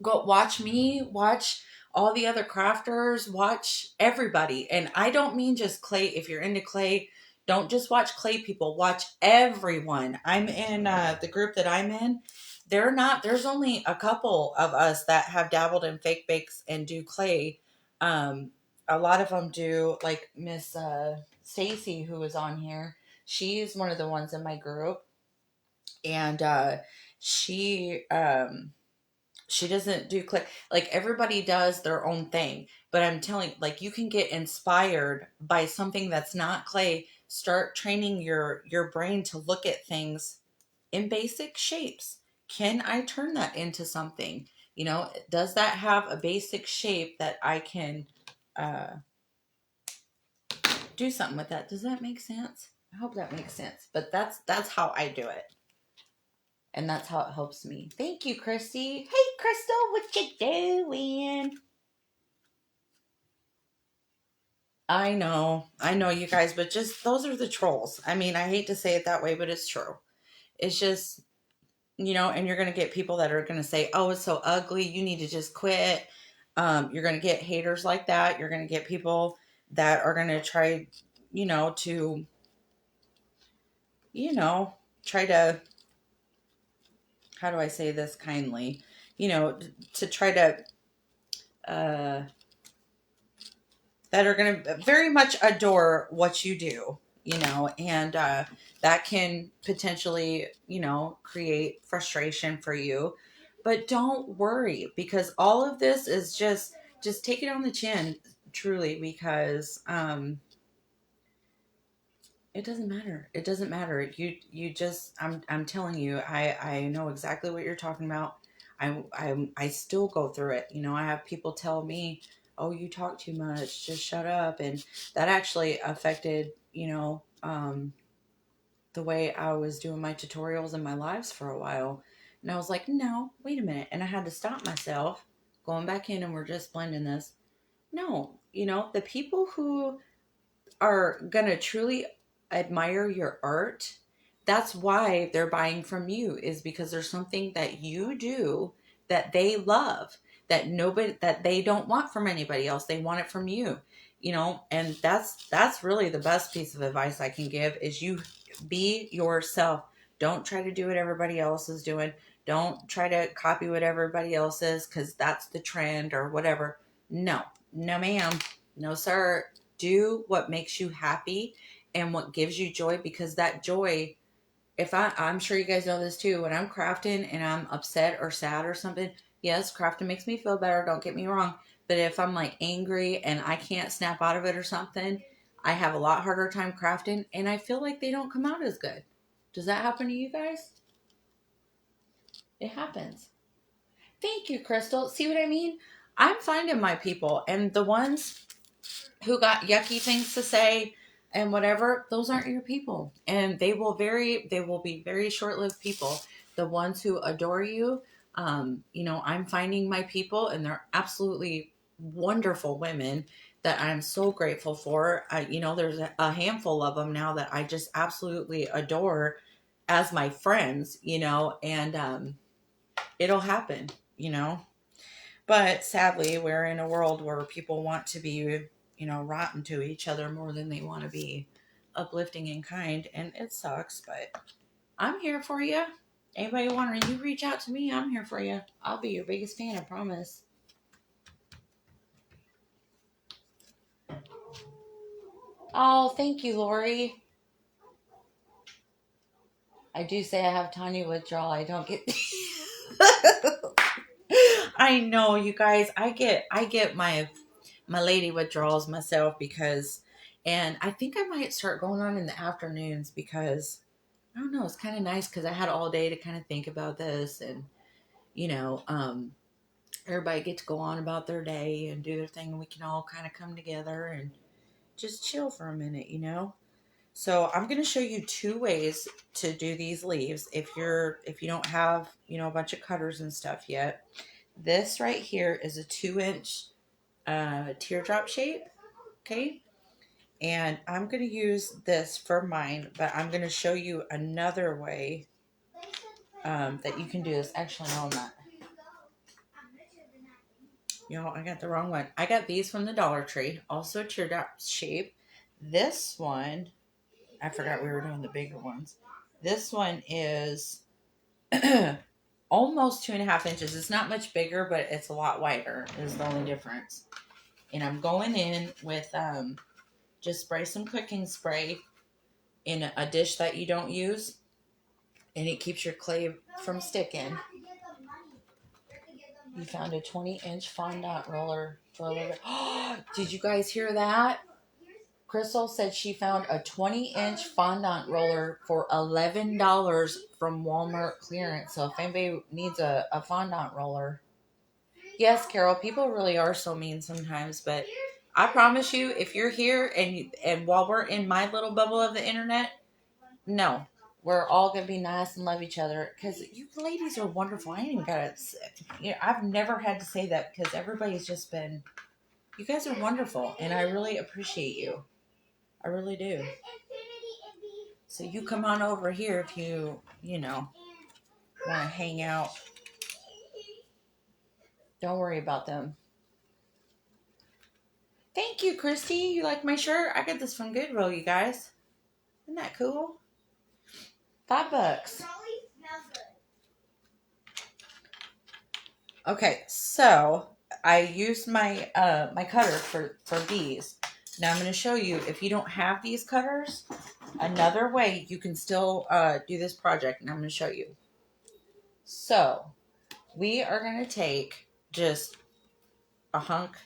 Go watch me. Watch all the other crafters. Watch everybody. And I don't mean just clay. If you're into clay, don't just watch clay people. Watch everyone. I'm in the group that I'm in. There's only a couple of us that have dabbled in fake bakes and do clay. A lot of them do, like Miss Stacy, who was on here. She's one of the ones in my group, and she doesn't do clay. Like, everybody does their own thing, but I'm telling, like, you can get inspired by something that's not clay. Start training your brain to look at things in basic shapes. Can I turn that into something? Does that have a basic shape that I can do something with that? Does that make sense? I hope that makes sense. But that's how I do it. And that's how it helps me. Thank you, Christy. Hey, Crystal, what you doing? I know, you guys, but just those are the trolls. I mean, I hate to say it that way, but it's true. It's just, and you're going to get people that are going to say, oh, it's so ugly. You need to just quit. You're going to get haters like that. You're going to get people that are going to try, to, try to, how do I say this kindly? To try to, that are going to very much adore what you do, and that can potentially, create frustration for you. But don't worry, because all of this is just take it on the chin, truly, because It doesn't matter. It doesn't matter. You just I'm telling you, I know exactly what you're talking about. I still go through it. You know, I have people tell me, "Oh, you talk too much. Just shut up." And that actually affected, the way I was doing my tutorials and my lives for a while. And I was like, "No, wait a minute." And I had to stop myself, going back in, and we're just blending this. No, the people who are gonna truly admire your art, that's why they're buying from you, is because there's something that you do that they love, that they don't want from anybody else. They want it from you. And that's really the best piece of advice I can give, is you be yourself. Don't try to do what everybody else is doing. Don't try to copy what everybody else is, because that's the trend or whatever. No, no ma'am, no sir. Do what makes you happy and what gives you joy, because that joy, if I'm sure you guys know this too, when I'm crafting and I'm upset or sad or something, yes, crafting makes me feel better, don't get me wrong. But if I'm like angry and I can't snap out of it or something, I have a lot harder time crafting, and I feel like they don't come out as good. Does that happen to you guys? It happens. Thank you, Crystal. See what I mean? I'm finding my people, and the ones who got yucky things to say and whatever, those aren't your people. And they will be very short-lived people. The ones who adore you, I'm finding my people, and they're absolutely wonderful women that I'm so grateful for. There's a handful of them now that I just absolutely adore as my friends, and it'll happen, you know but sadly, we're in a world where people want to be, rotten to each other more than they want to be uplifting and kind. And it sucks, but I'm here for you. Anybody want to reach out to me, I'm here for you. I'll be your biggest fan, I promise. Oh, thank you, Lori. I do say I have tiny withdrawal. I don't get. I know, you guys. I get my lady withdrawals myself, and I think I might start going on in the afternoons, because I don't know, it's kind of nice because I had all day to kind of think about this, and you know, um, everybody get to go on about their day and do their thing, and we can all kind of come together and just chill for a minute. So I'm going to show you two ways to do these leaves if you don't have a bunch of cutters and stuff yet. This right here is a 2-inch teardrop shape. Okay. And I'm going to use this for mine, but I'm going to show you another way that you can do this. Actually, no, I'm not. I got the wrong one. I got these from the Dollar Tree, also teardrop shape. This one, I forgot we were doing the bigger ones. This one is almost 2.5 inches. It's not much bigger, but it's a lot wider, is the only difference. And I'm going in with just spray some cooking spray in a dish that you don't use, and it keeps your clay from sticking. You found a 20-inch fondant roller for a little bit. Did you guys hear that? Crystal said she found a 20-inch fondant roller for $11 from Walmart clearance. So if anybody needs a fondant roller. Yes, Carol, people really are so mean sometimes, but I promise you, if you're here and while we're in my little bubble of the internet, no, we're all gonna be nice and love each other, because you ladies are wonderful. I ain't even got to. I've never had to say that, because everybody's just been. You guys are wonderful, and I really appreciate you. I really do. So you come on over here if you want to hang out. Don't worry about them. Thank you, Christy. You like my shirt? I got this from Goodwill, you guys. Isn't that cool? $5. Okay, so I used my my cutter for these. Now I'm going to show you, if you don't have these cutters, another way you can still do this project, and I'm going to show you. So we are going to take just a hunk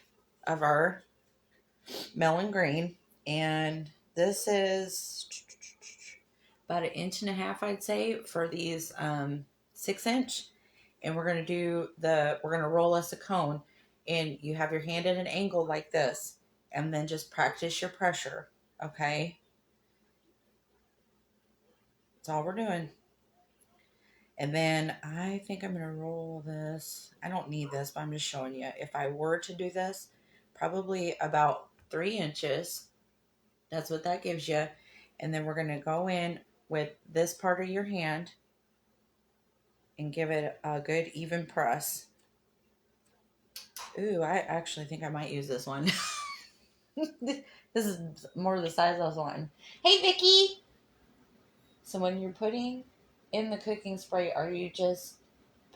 of our melon green, and this is about 1.5 inches, I'd say, for these 6 inch. And we're gonna we're gonna roll us a cone, and you have your hand at an angle like this, and then just practice your pressure. Okay, that's all we're doing. And then I think I'm gonna roll this. I don't need this, but I'm just showing you. If I were to do this, probably about 3 inches. That's what that gives you. And then we're gonna go in with this part of your hand and give it a good even press. Ooh, I actually think I might use this one. This is more the size I was wanting. Hey, Vicky. So when you're putting in the cooking spray, are you just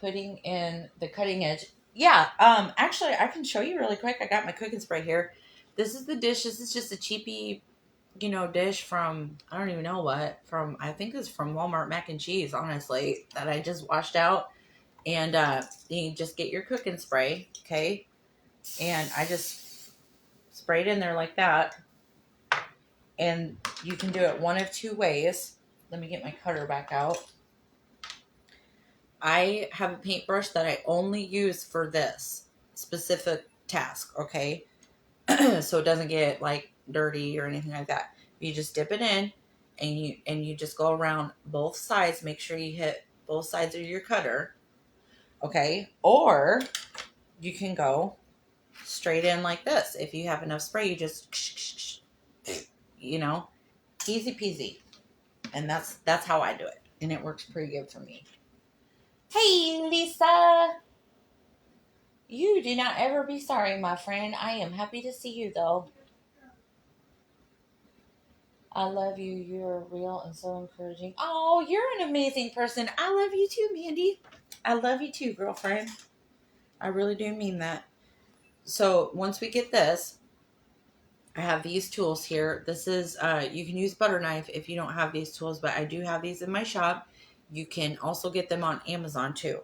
putting in the cutting edge? Yeah. Actually, I can show you really quick. I got my cooking spray here. This is the dish. This is just a cheapy, dish from I don't even know what from. I think it's from Walmart mac and cheese. Honestly, that I just washed out, and you just get your cooking spray, okay? And I just spray it in there like that. And you can do it one of two ways. Let me get my cutter back out. I have a paintbrush that I only use for this specific task, okay? So it doesn't get like dirty or anything like that. You just dip it in, and you just go around both sides, make sure you hit both sides of your cutter, okay? Or you can go straight in like this. If you have enough spray, you just easy peasy. And that's how I do it, and it works pretty good for me. Hey, Lisa. You do not ever be sorry, my friend. I am happy to see you, though. I love you. You're real and so encouraging. Oh, you're an amazing person. I love you too, Mandy. I love you too, girlfriend. I really do mean that. So once we get this, I have these tools here. This is, you can use butter knife if you don't have these tools, but I do have these in my shop. You can also get them on Amazon too.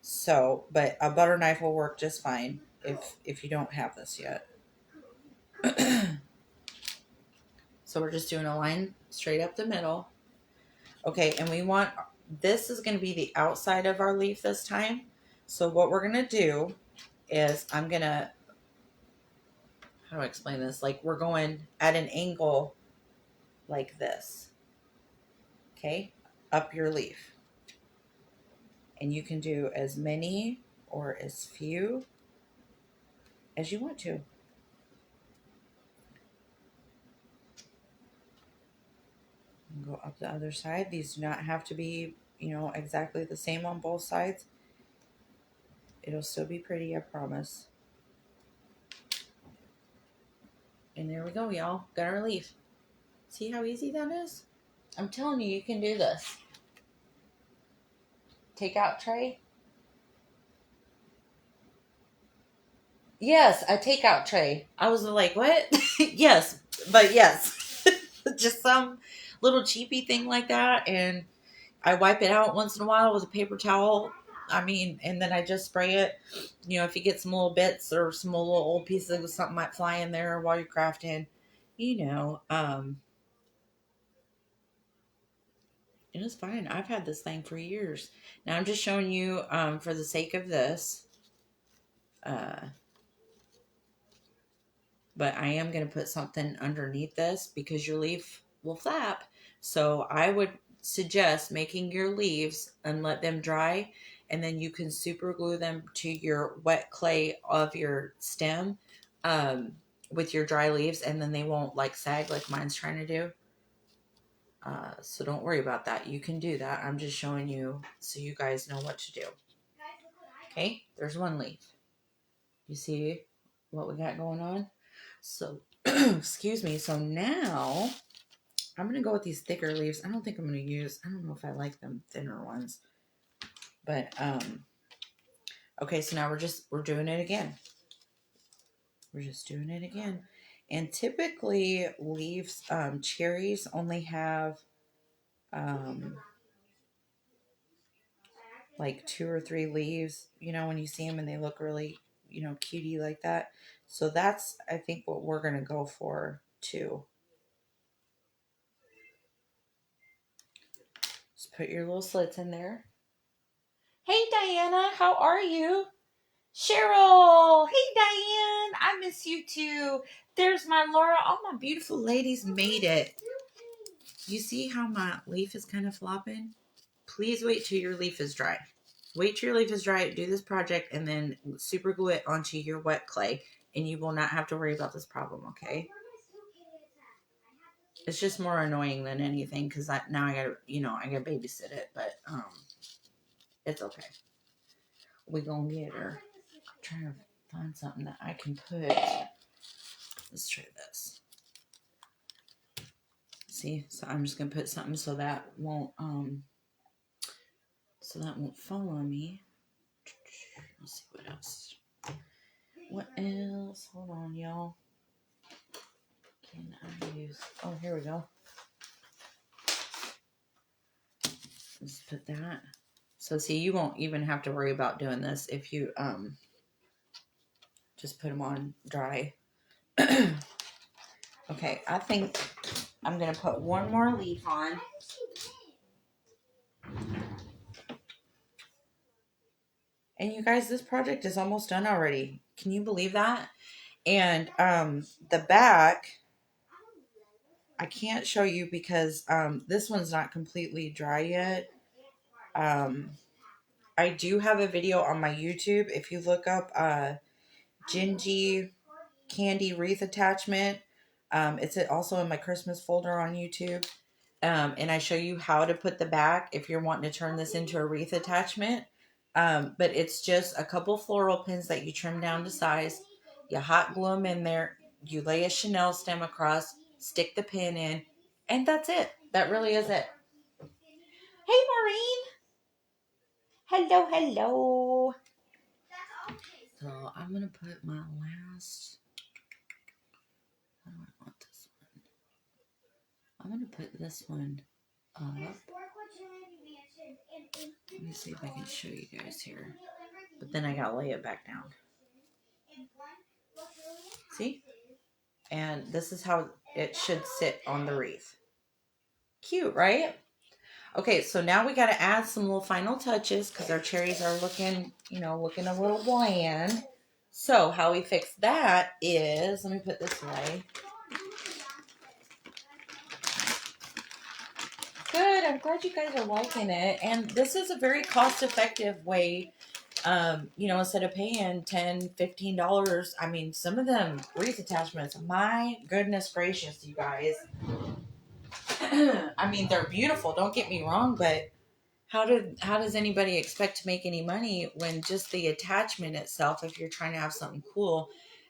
So, but a butter knife will work just fine if you don't have this yet. So we're just doing a line straight up the middle. Okay, and this is going to be the outside of our leaf this time. So what we're going to do is how do I explain this? Like we're going at an angle like this. Okay, up your leaf. And you can do as many or as few as you want to. Go up the other side. These do not have to be, exactly the same on both sides. It'll still be pretty, I promise. And there we go, y'all. Got our leaf. See how easy that is? I'm telling you, you can do this. Take out tray. Yes, a takeout tray. I was like, what? Yes, but yes. Just some little cheapy thing like that. And I wipe it out once in a while with a paper towel. And then I just spray it. If you get some little bits or some little old pieces of something might fly in there while you're crafting, and it's fine. I've had this thing for years. Now I'm just showing you for the sake of this. But I am going to put something underneath this because your leaf will flap. So I would suggest making your leaves and let them dry, and then you can super glue them to your wet clay of your stem with your dry leaves, and then they won't like sag like mine's trying to do. So don't worry about that. You can do that. I'm just showing you so you guys know what to do. Okay, there's one leaf. You see what we got going on? So, excuse me. So now I'm going to go with these thicker leaves. I don't think I'm going to I don't know if I like them thinner ones. But, okay, so now we're doing it again. We're just doing it again. And typically leaves, cherries only have, like 2 or 3 leaves, when you see them and they look really, cutie like that. So that's, I think, what we're going to go for too. put your little slits in there. Hey, Diana, how are you? Cheryl, hey, Diane, I miss you too. There's my Laura. All my beautiful ladies made it. You see how my leaf is kind of flopping? Please wait till your leaf is dry. Wait till your leaf is dry, do this project, and then super glue it onto your wet clay, and you will not have to worry about this problem, okay? It's just more annoying than anything because now I gotta, I gotta babysit it, but it's okay. We gonna get her. I'm trying to find something that I can put. Let's try this. See, so I'm just gonna put something so that won't follow me. Let's see what else. What else? Hold on, y'all. Can I use? Oh, here we go. Let's put that. So see, you won't even have to worry about doing this if you just put them on dry. Okay, I think I'm gonna put one more leaf on. And you guys, this project is almost done already. Can you believe that? And the back, I can't show you because this one's not completely dry yet. I do have a video on my YouTube. If you look up Gingy Candy Wreath Attachment, it's also in my Christmas folder on YouTube. And I show you how to put the back if you're wanting to turn this into a wreath attachment. But it's just a couple floral pins that you trim down to size. You hot glue them in there. You lay a Chanel stem across, stick the pin in, and that's it. That really is it. Hey, Maureen. Hello, hello. So I'm going to put my last... How do I want this one? I'm going to put this one up. Let me see if I can show you guys here. But then I got to lay it back down. See? And this is how it should sit on the wreath. Cute, right? Okay, so now we got to add some little final touches because our cherries are looking a little bland. So how we fix that is, let me put this away. Good, I'm glad you guys are liking it. And this is a very cost-effective way, instead of paying $10, $15. I mean, some of them wreath attachments, my goodness gracious, you guys. I mean, they're beautiful, don't get me wrong, but how does anybody expect to make any money when just the attachment itself, if you're trying to have something cool,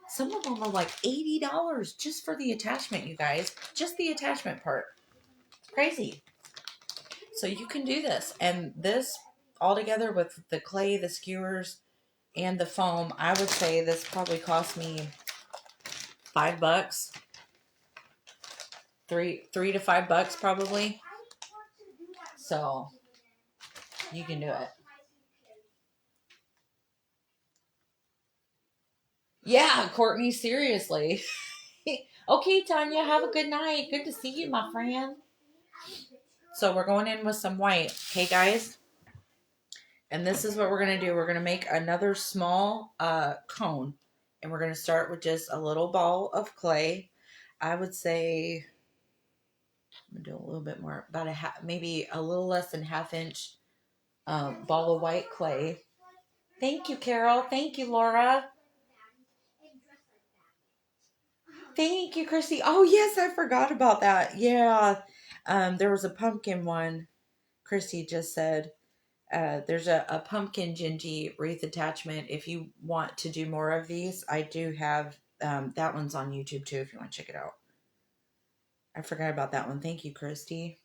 some of them are like $80 just for the attachment, you guys. Just the attachment part. It's crazy. So you can do this. And this all together with the clay, the skewers, and the foam, I would say this probably cost me $5. $3 to $5 probably. So you can do it. Yeah, Courtney, seriously. Okay, Tanya, have a good night. Good to see you, my friend. So we're going in with some white. Okay, guys? And this is what we're going to do. We're going to make another small cone. And we're going to start with just a little ball of clay. I would say, I'm going to do a little bit more, about maybe a little less than ½ inch ball of white clay. Thank you, Carol. Thank you, Laura. Thank you, Christy. Oh, yes, I forgot about that. Yeah. There was a pumpkin one. Christy just said, there's a pumpkin gingy wreath attachment. If you want to do more of these, I do have, that one's on YouTube too, if you want to check it out. I forgot about that one. Thank you, Christy.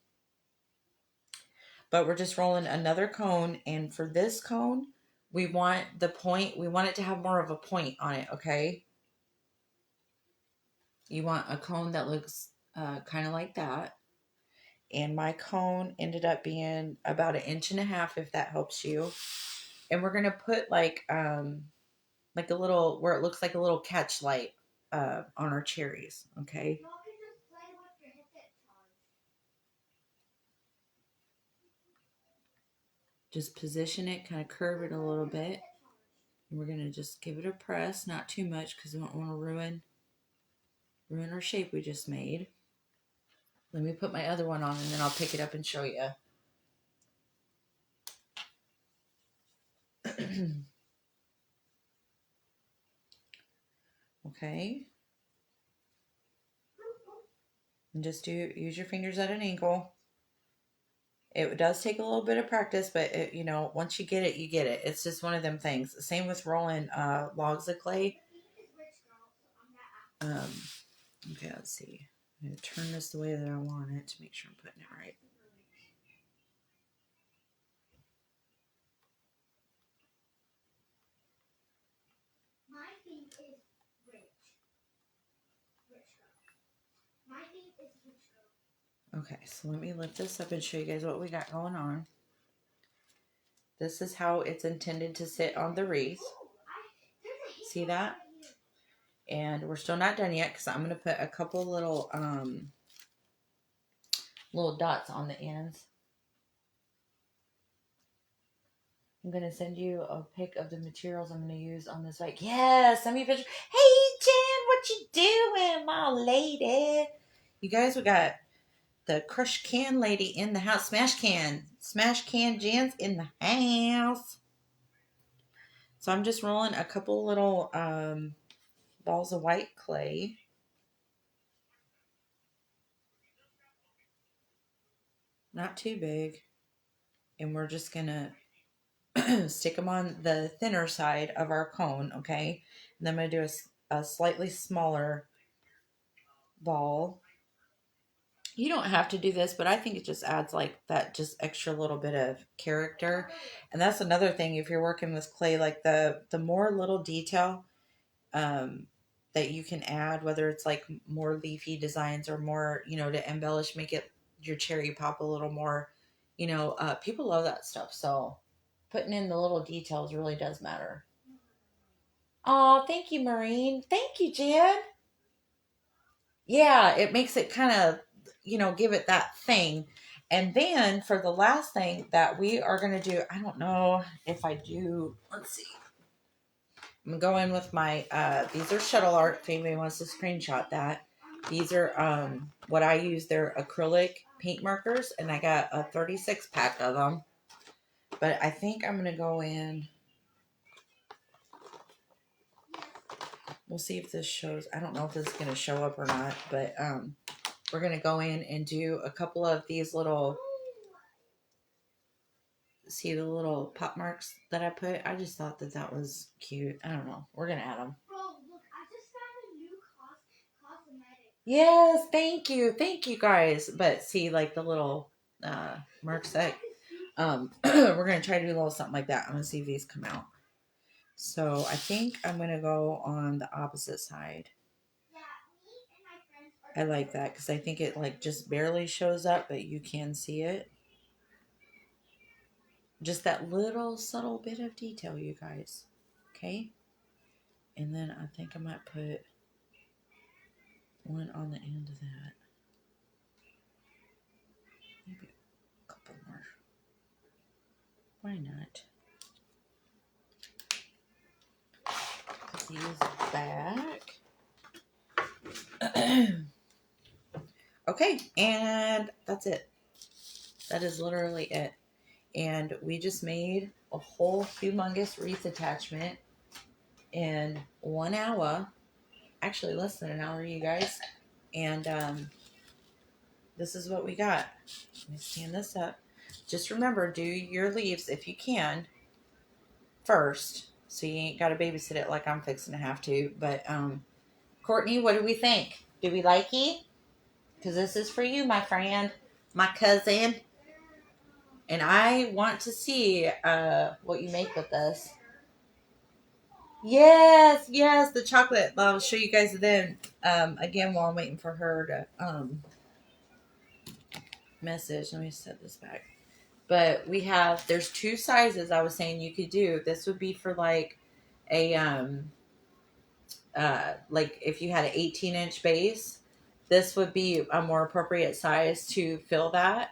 But we're just rolling another cone. And for this cone, we want it to have more of a point on it. Okay. You want a cone that looks kind of like that. And my cone ended up being about 1.5 inches, if that helps you. And we're going to put like a little, where it looks like a little catch light on our cherries. Okay. Just position it, kind of curve it a little bit. And we're going to just give it a press, not too much because we don't want to ruin our shape we just made. Let me put my other one on and then I'll pick it up and show you. Okay. And just use your fingers at an angle. It does take a little bit of practice, but once you get it, you get it. It's just one of them things. Same with rolling logs of clay. Okay, let's see. I'm going to turn this the way that I want it to make sure I'm putting it right. My thing is rich. My thing is rich. Okay, so let me lift this up and show you guys what we got going on. This is how it's intended to sit on the wreath. See that? And we're still not done yet because I'm going to put a couple little dots on the ends. I'm going to send you a pic of the materials I'm going to use on this bike. Yes, send me a picture. Hey, Jen, what you doing, my lady? You guys, we got the crush can lady in the house. Smash can Jen's in the house. So I'm just rolling a couple little balls of white clay. Not too big. And we're just going to stick them on the thinner side of our cone, okay? And then I'm going to do a slightly smaller ball. You don't have to do this, but I think it just adds like that just extra little bit of character. And that's another thing if you're working with clay, like the more little detail that you can add, whether it's like more leafy designs or more, to embellish, make it your cherry pop a little more, people love that stuff. So putting in the little details really does matter. Oh, thank you, Maureen. Thank you, Jen. Yeah, it makes it kind of, give it that thing. And then for the last thing that we are going to do, I don't know if I do, let's see. I'm going with my, these are shuttle art, if anybody wants to screenshot that. These are what I use, they're acrylic paint markers, and I got a 36 pack of them. But I think I'm going to go in. We'll see if this shows. I don't know if this is going to show up or not, but we're going to go in and do a couple of these little, see the little pop marks that I put? I just thought that was cute. I don't know. We're going to add them. Bro, look, I just found a new cosmetic. Yes, thank you. Thank you, guys. But see, like the little marks that, we're going to try to do a little something like that. I'm going to see if these come out. So I think I'm going to go on the opposite side. I like that because I think it like just barely shows up, but you can see it. Just that little subtle bit of detail, you guys. Okay? And then I think I might put one on the end of that. Maybe a couple more. Why not? Put these back. Okay, and that's it. That is literally it. And we just made a whole humongous wreath attachment in 1 hour. Actually, less than an hour, you guys. And this is what we got. Let me stand this up. Just remember, do your leaves, if you can, first. So you ain't got to babysit it like I'm fixing to have to. But, Courtney, what do we think? Do we like it? Because this is for you, my friend, my cousin. And I want to see what you make with this. Yes, the chocolate. I'll show you guys then. Again, while I'm waiting for her to message. Let me set this back. But there's 2 sizes I was saying you could do. This would be for like a, like if you had an 18-inch base, this would be a more appropriate size to fill that.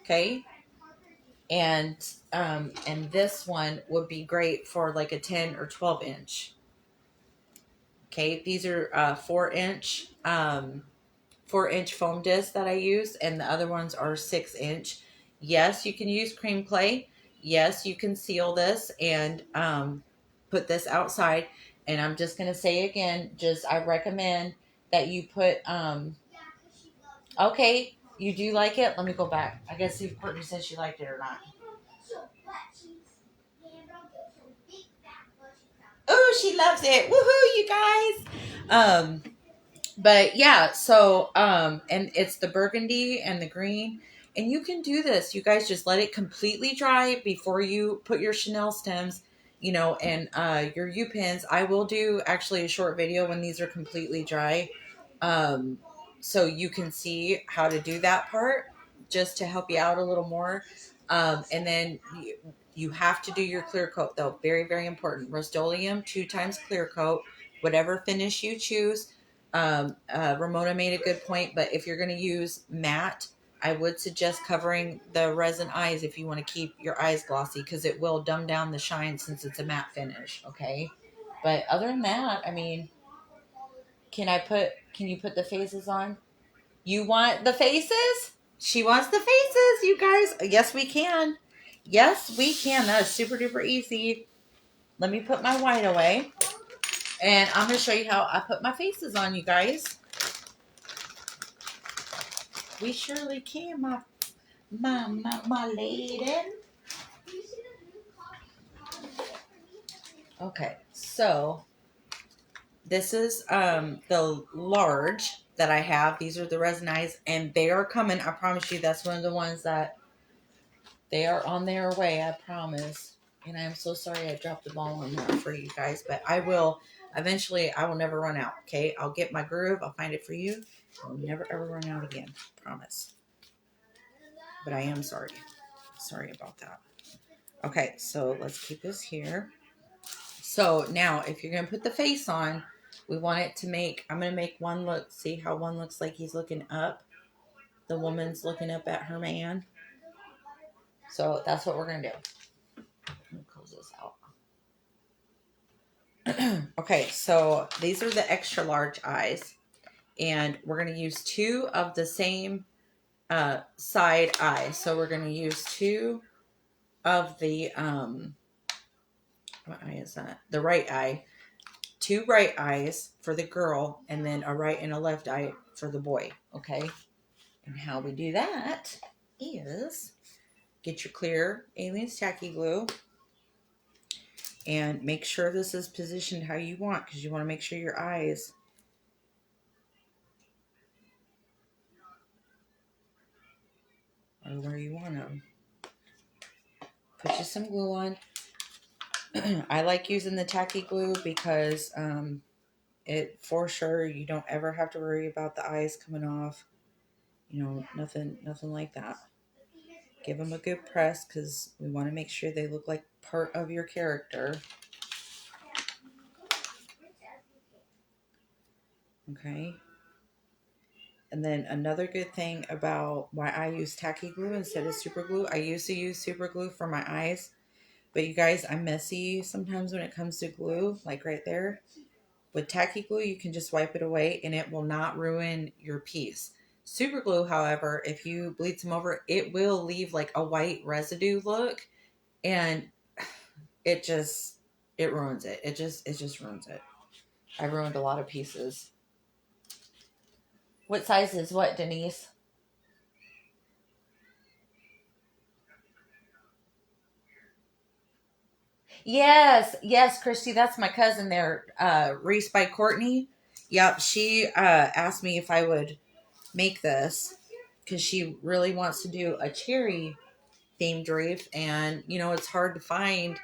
Okay. And this one would be great for like a 10 or 12 inch. Okay, these are 4-inch foam discs that I use, and the other ones are 6-inch. Yes, you can use cream clay. Yes, you can seal this and put this outside. And I'm just gonna say again, just I recommend that you put okay, you do like it. Let me go back. I guess see if Courtney said she liked it or not. Oh, she loves it. Woohoo, you guys. But yeah, so and it's the burgundy and the green. And you can do this. You guys just let it completely dry before you put your Chanel stems, and your U pins. I will do actually a short video when these are completely dry. Um so you can see how to do that part just to help you out a little more. And then you have to do your clear coat though. Very, very important. Rust-Oleum 2 times clear coat, whatever finish you choose. Ramona made a good point, but if you're going to use matte, I would suggest covering the resin eyes if you want to keep your eyes glossy, because it will dumb down the shine since it's a matte finish. Okay, but other than that, I mean, can you put the faces on? You want the faces? She wants the faces, you guys. Yes, we can. Yes, we can. That is super duper easy. Let me put my white away, and I'm going to show you how I put my faces on, you guys. We surely can, my lady. Okay, so this is the large that I have. These are the resin eyes, and they are coming. I promise you, that's one of the ones that they are on their way. I promise. And I'm so sorry I dropped the ball on that for you guys, but I will eventually. I will never run out. Okay, I'll get my groove. I'll find it for you. I'll never ever run out again. Promise. But I am sorry. Sorry about that. Okay, so let's keep this here. So now, if you're going to put the face on, we want it to make, I'm going to make one look, see how one looks like he's looking up. The woman's looking up at her man. So that's what we're going to do. Let me close this out. Okay, so these are the extra large eyes. And we're going to use 2 of the same side eye. So we're going to use 2 of the, what eye is that? The right eye. 2 right eyes for the girl, and then a right and a left eye for the boy. Okay. And how we do that is get your clear Aliens tacky glue and make sure this is positioned how you want, because you want to make sure your eyes are where you want them. Put you some glue on. I like using the tacky glue because it for sure you don't ever have to worry about the eyes coming off. Nothing like that. Give them a good press because we want to make sure they look like part of your character. Okay. And then another good thing about why I use tacky glue instead of super glue, I used to use super glue for my eyes, but you guys, I'm messy sometimes when it comes to glue, like right there. With tacky glue, you can just wipe it away and it will not ruin your piece. Super glue, however, if you bleed some over, it will leave like a white residue look, and it ruins it. It just ruins it. I ruined a lot of pieces. What size is what, Denise? Yes, Christy, that's my cousin there, Reese by Courtney. Yep, she asked me if I would make this because she really wants to do a cherry themed wreath, and it's hard to find,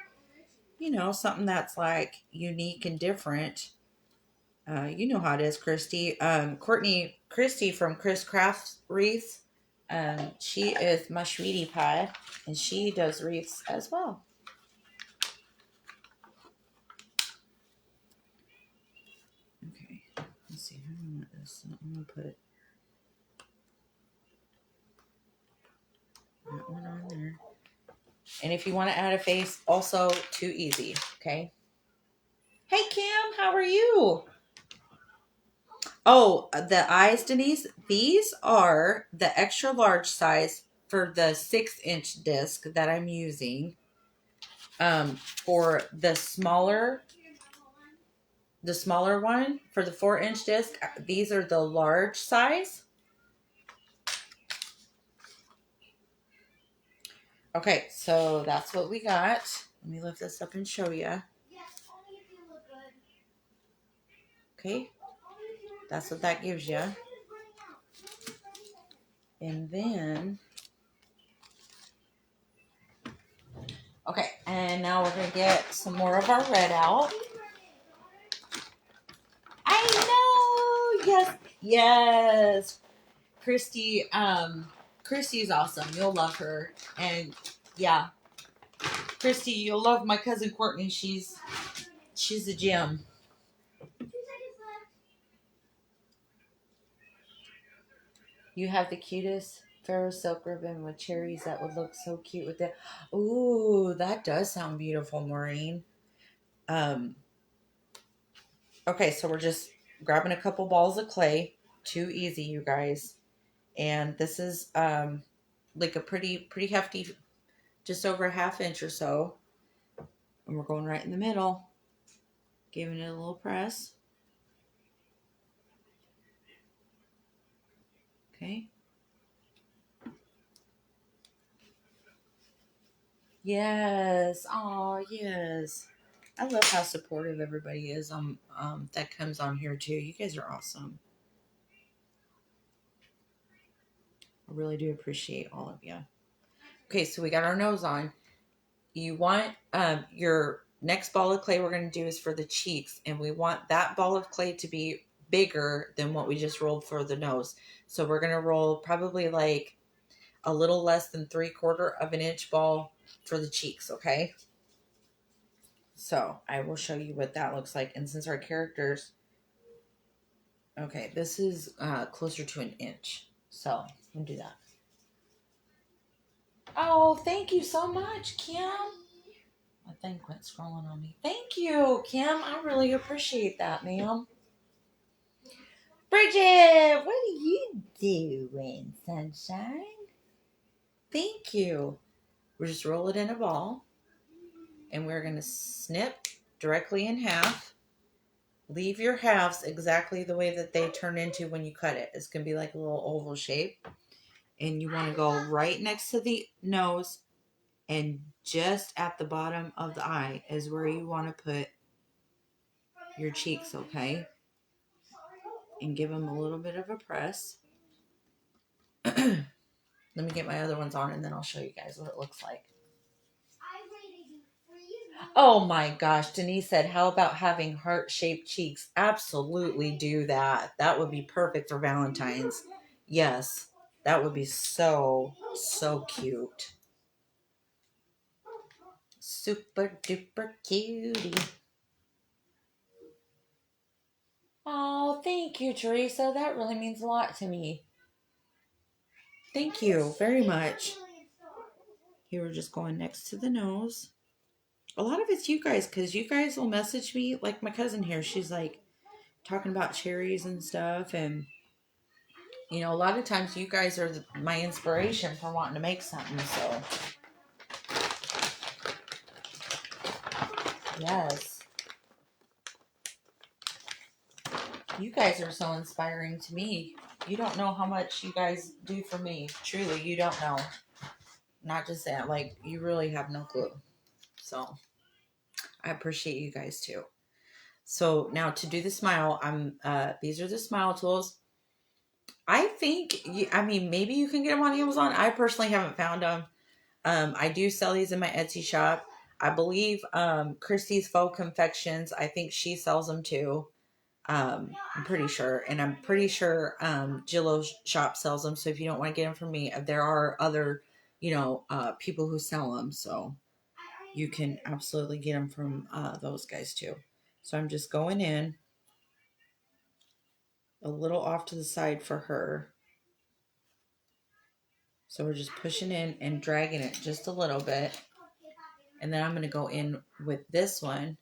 something that's like unique and different. You know how it is, Christy. Christy from Chris Crafts Wreaths. She is my sweetie pie, and she does wreaths as well. Okay, let's see. How do I want this? I'm gonna put that one on there. And if you want to add a face, also too easy. Okay. Hey, Kim, how are you? Oh, the eyes, Denise, these are the extra large size for the 6-inch disc that I'm using. For the smaller one, for the 4-inch disc, these are the large size. Okay, so that's what we got. Let me lift this up and show you. Okay, that's what that gives you. And then, okay, and now we're going to get some more of our red out. I know, yes, yes. Christy's awesome. You'll love her. And yeah, Christy, you'll love my cousin Courtney. She's a gem. You have the cutest Pharaoh silk ribbon with cherries that would look so cute with it. Ooh, that does sound beautiful, Maureen. Okay, so we're just grabbing a couple balls of clay. Too easy, you guys. And this is like a pretty hefty, just over a 1/2 inch or so. And we're going right in the middle, giving it a little press. Okay. Yes. Oh, yes. I love how supportive everybody is that comes on here too. You guys are awesome. I really do appreciate all of you. Okay, so we got our nose on. You want your next ball of clay we're going to do is for the cheeks, and we want that ball of clay to be bigger than what we just rolled for the nose. So we're going to roll probably like a little less than 3/4 of an inch ball for the cheeks, okay? So I will show you what that looks like. And since our characters, okay, this is closer to an inch. So we'll do that. Oh, thank you so much, Kim. My thing quit scrolling on me. Thank you, Kim. I really appreciate that, ma'am. Bridget, what are you doing, sunshine? Thank you. We're just roll it in a ball, and we're going to snip directly in half. Leave your halves exactly the way that they turn into when you cut it. It's going to be like a little oval shape. And you want to go right next to the nose, and just at the bottom of the eye is where you want to put your cheeks, okay? And give them a little bit of a press. Let me get my other ones on, and then I'll show you guys what it looks like. Oh my gosh, Denise said, how about having heart-shaped cheeks? Absolutely do that. That would be perfect for Valentine's. Yes, that would be so cute. Super duper cutie. Oh, thank you, Teresa. That really means a lot to me. Thank you very much. Here we're just going next to the nose. A lot of it's you guys, because you guys will message me. Like my cousin here, she's like talking about cherries and stuff. And, you know, a lot of times you guys are my inspiration for wanting to make something. So, yes. You guys are so inspiring to me. You don't know how much you guys do for me. Truly, you don't know. Not just that, like, you really have no clue. So, I appreciate you guys too. So, now to do the smile, these are the smile tools. I think, maybe you can get them on Amazon. I personally haven't found them. I do sell these in my Etsy shop. I believe Christy's Faux Confections, I think she sells them too. I'm pretty sure. And I'm pretty sure Jillow's shop sells them. So if you don't want to get them from me, there are other, people who sell them. So you can absolutely get them from those guys too. So I'm just going in a little off to the side for her. So we're just pushing in and dragging it just a little bit. And then I'm going to go in with this one.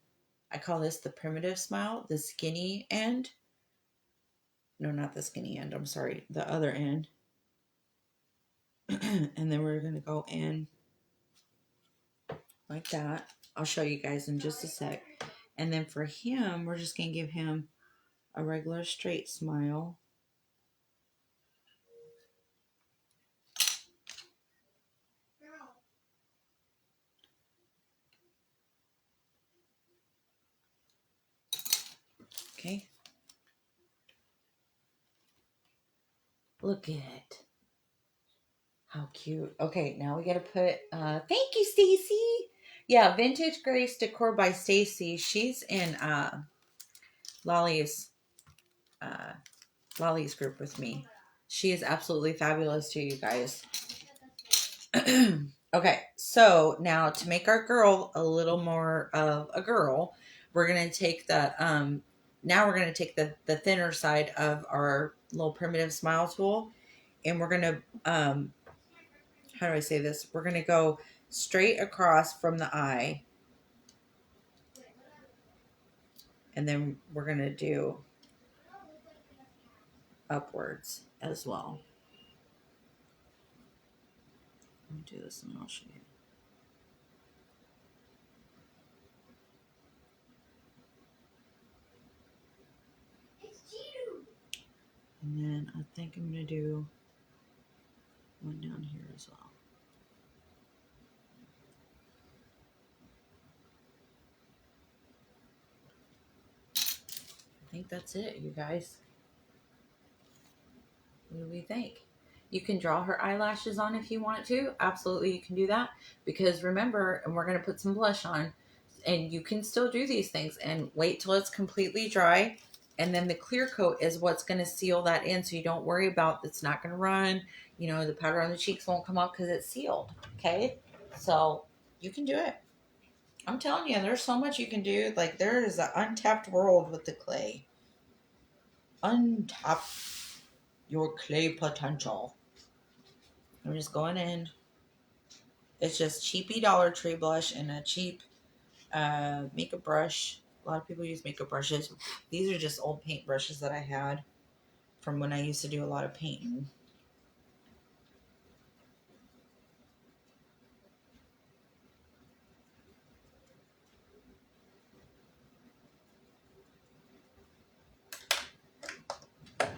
I call this the primitive smile, the skinny end. No, not the skinny end. I'm sorry, the other end. And then we're going to go in like that. I'll show you guys in just a sec. And then for him, we're just going to give him a regular straight smile. Okay. Look at it. How cute. Okay, now we got to put, thank you, Stacy. Yeah, Vintage Grace Decor by Stacy. She's in Lolly's uh, Lolly's group with me. She is absolutely fabulous to you guys. Okay, so now to make our girl a little more of a girl, we're gonna take the now we're gonna take the thinner side of our little primitive smile tool, and we're gonna how do I say this? We're gonna go straight across from the eye, and then we're gonna do upwards as well. Let me do this and I'll show you. And then I think I'm going to do one down here as well. I think that's it, you guys. What do we think? You can draw her eyelashes on if you want to. Absolutely, you can do that. Because remember, and we're going to put some blush on, and you can still do these things and wait till it's completely dry. And then the clear coat is what's going to seal that in, so you don't worry about it's not going to run. You know, the powder on the cheeks won't come off because it's sealed. Okay? So you can do it. I'm telling you, there's so much you can do. Like, there is an untapped world with the clay. Untap your clay potential. I'm just going in. It's just cheapy Dollar Tree blush and a cheap makeup brush. A lot of people use makeup brushes. These are just old paint brushes that I had from when I used to do a lot of painting.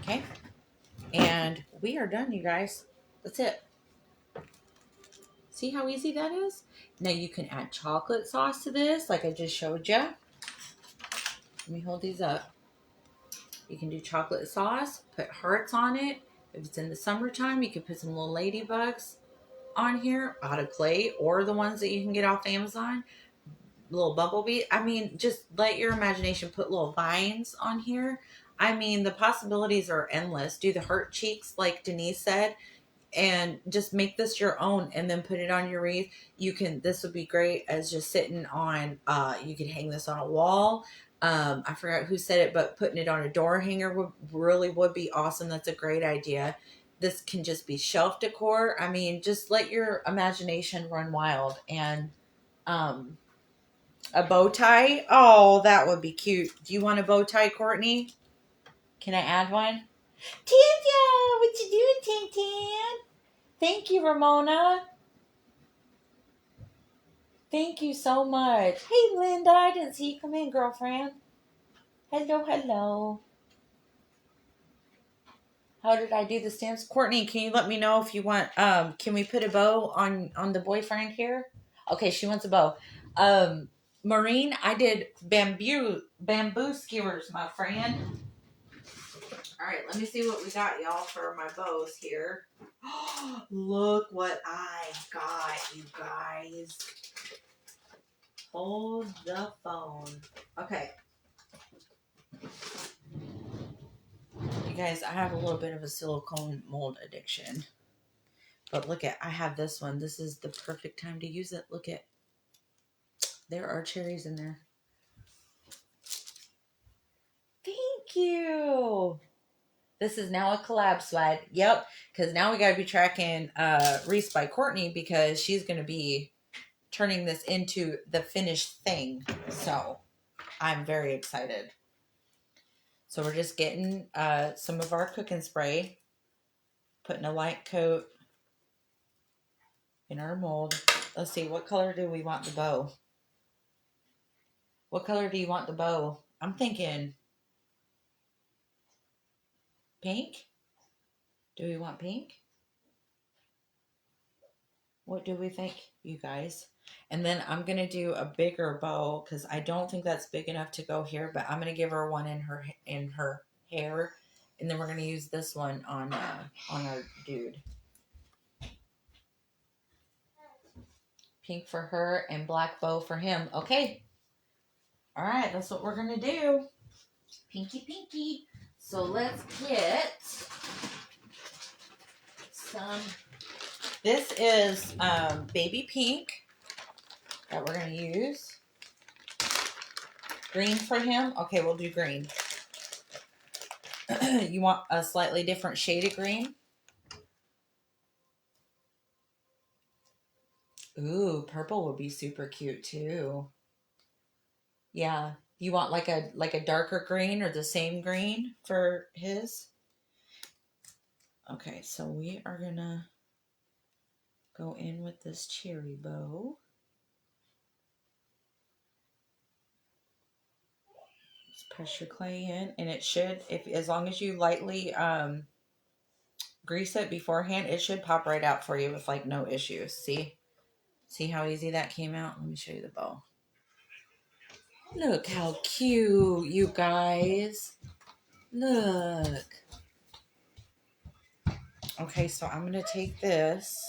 Okay. And we are done, you guys. That's it. See how easy that is? Now you can add chocolate sauce to this, like I just showed you. Let me hold these up. You can do chocolate sauce, put hearts on it. If it's in the summertime, you can put some little ladybugs on here out of clay or the ones that you can get off Amazon. Little bumblebee. I mean, just let your imagination put little vines on here. I mean, the possibilities are endless. Do the heart cheeks like Denise said, and just make this your own and then put it on your wreath. You can, this would be great as just sitting on, you could hang this on a wall. I forgot who said it, but putting it on a door hanger would be awesome. That's a great idea. This can just be shelf decor. I mean, just let your imagination run wild. And a bow tie. Oh, that would be cute. Do you want a bow tie, Courtney? Can I add one? Tanya, what you doing, Tintin? Thank you, Ramona. Thank you so much. Hey, Linda, I didn't see you come in, girlfriend. Hello, hello. How did I do the stamps? Courtney, can you let me know if you want, can we put a bow on the boyfriend here? Okay, she wants a bow. Maureen, I did bamboo skewers, my friend. All right, let me see what we got, y'all, for my bows here. Look what I got, you guys. Hold the phone. Okay. You guys, I have a little bit of a silicone mold addiction. But look at, I have this one. This is the perfect time to use it. Look at, there are cherries in there. Thank you. This is now a collab slide. Yep. Because now we got to be tracking Reese by Courtney because she's going to be turning this into the finished thing. So I'm very excited. So we're just getting some of our cooking spray, putting a light coat in our mold. Let's see, what color do we want the bow? What color do you want the bow? I'm thinking pink. Do we want pink? What do we think, you guys? And then I'm going to do a bigger bow because I don't think that's big enough to go here, but I'm going to give her one in her hair. And then we're going to use this one on our dude. Pink for her and black bow for him. Okay. All right, that's what we're going to do. Pinky, pinky. So let's get some. This is baby pink that we're going to use. Green for him. Okay, we'll do green. You want a slightly different shade of green? Ooh, purple would be super cute too. Yeah. You want like a darker green or the same green for his? Okay, so we are gonna go in with this cherry bow. Just press your clay in, and it should, if as long as you lightly grease it beforehand, it should pop right out for you with like no issues. See how easy that came out? Let me show you the bow. Look how cute, you guys. Look. Okay, so I'm going to take this.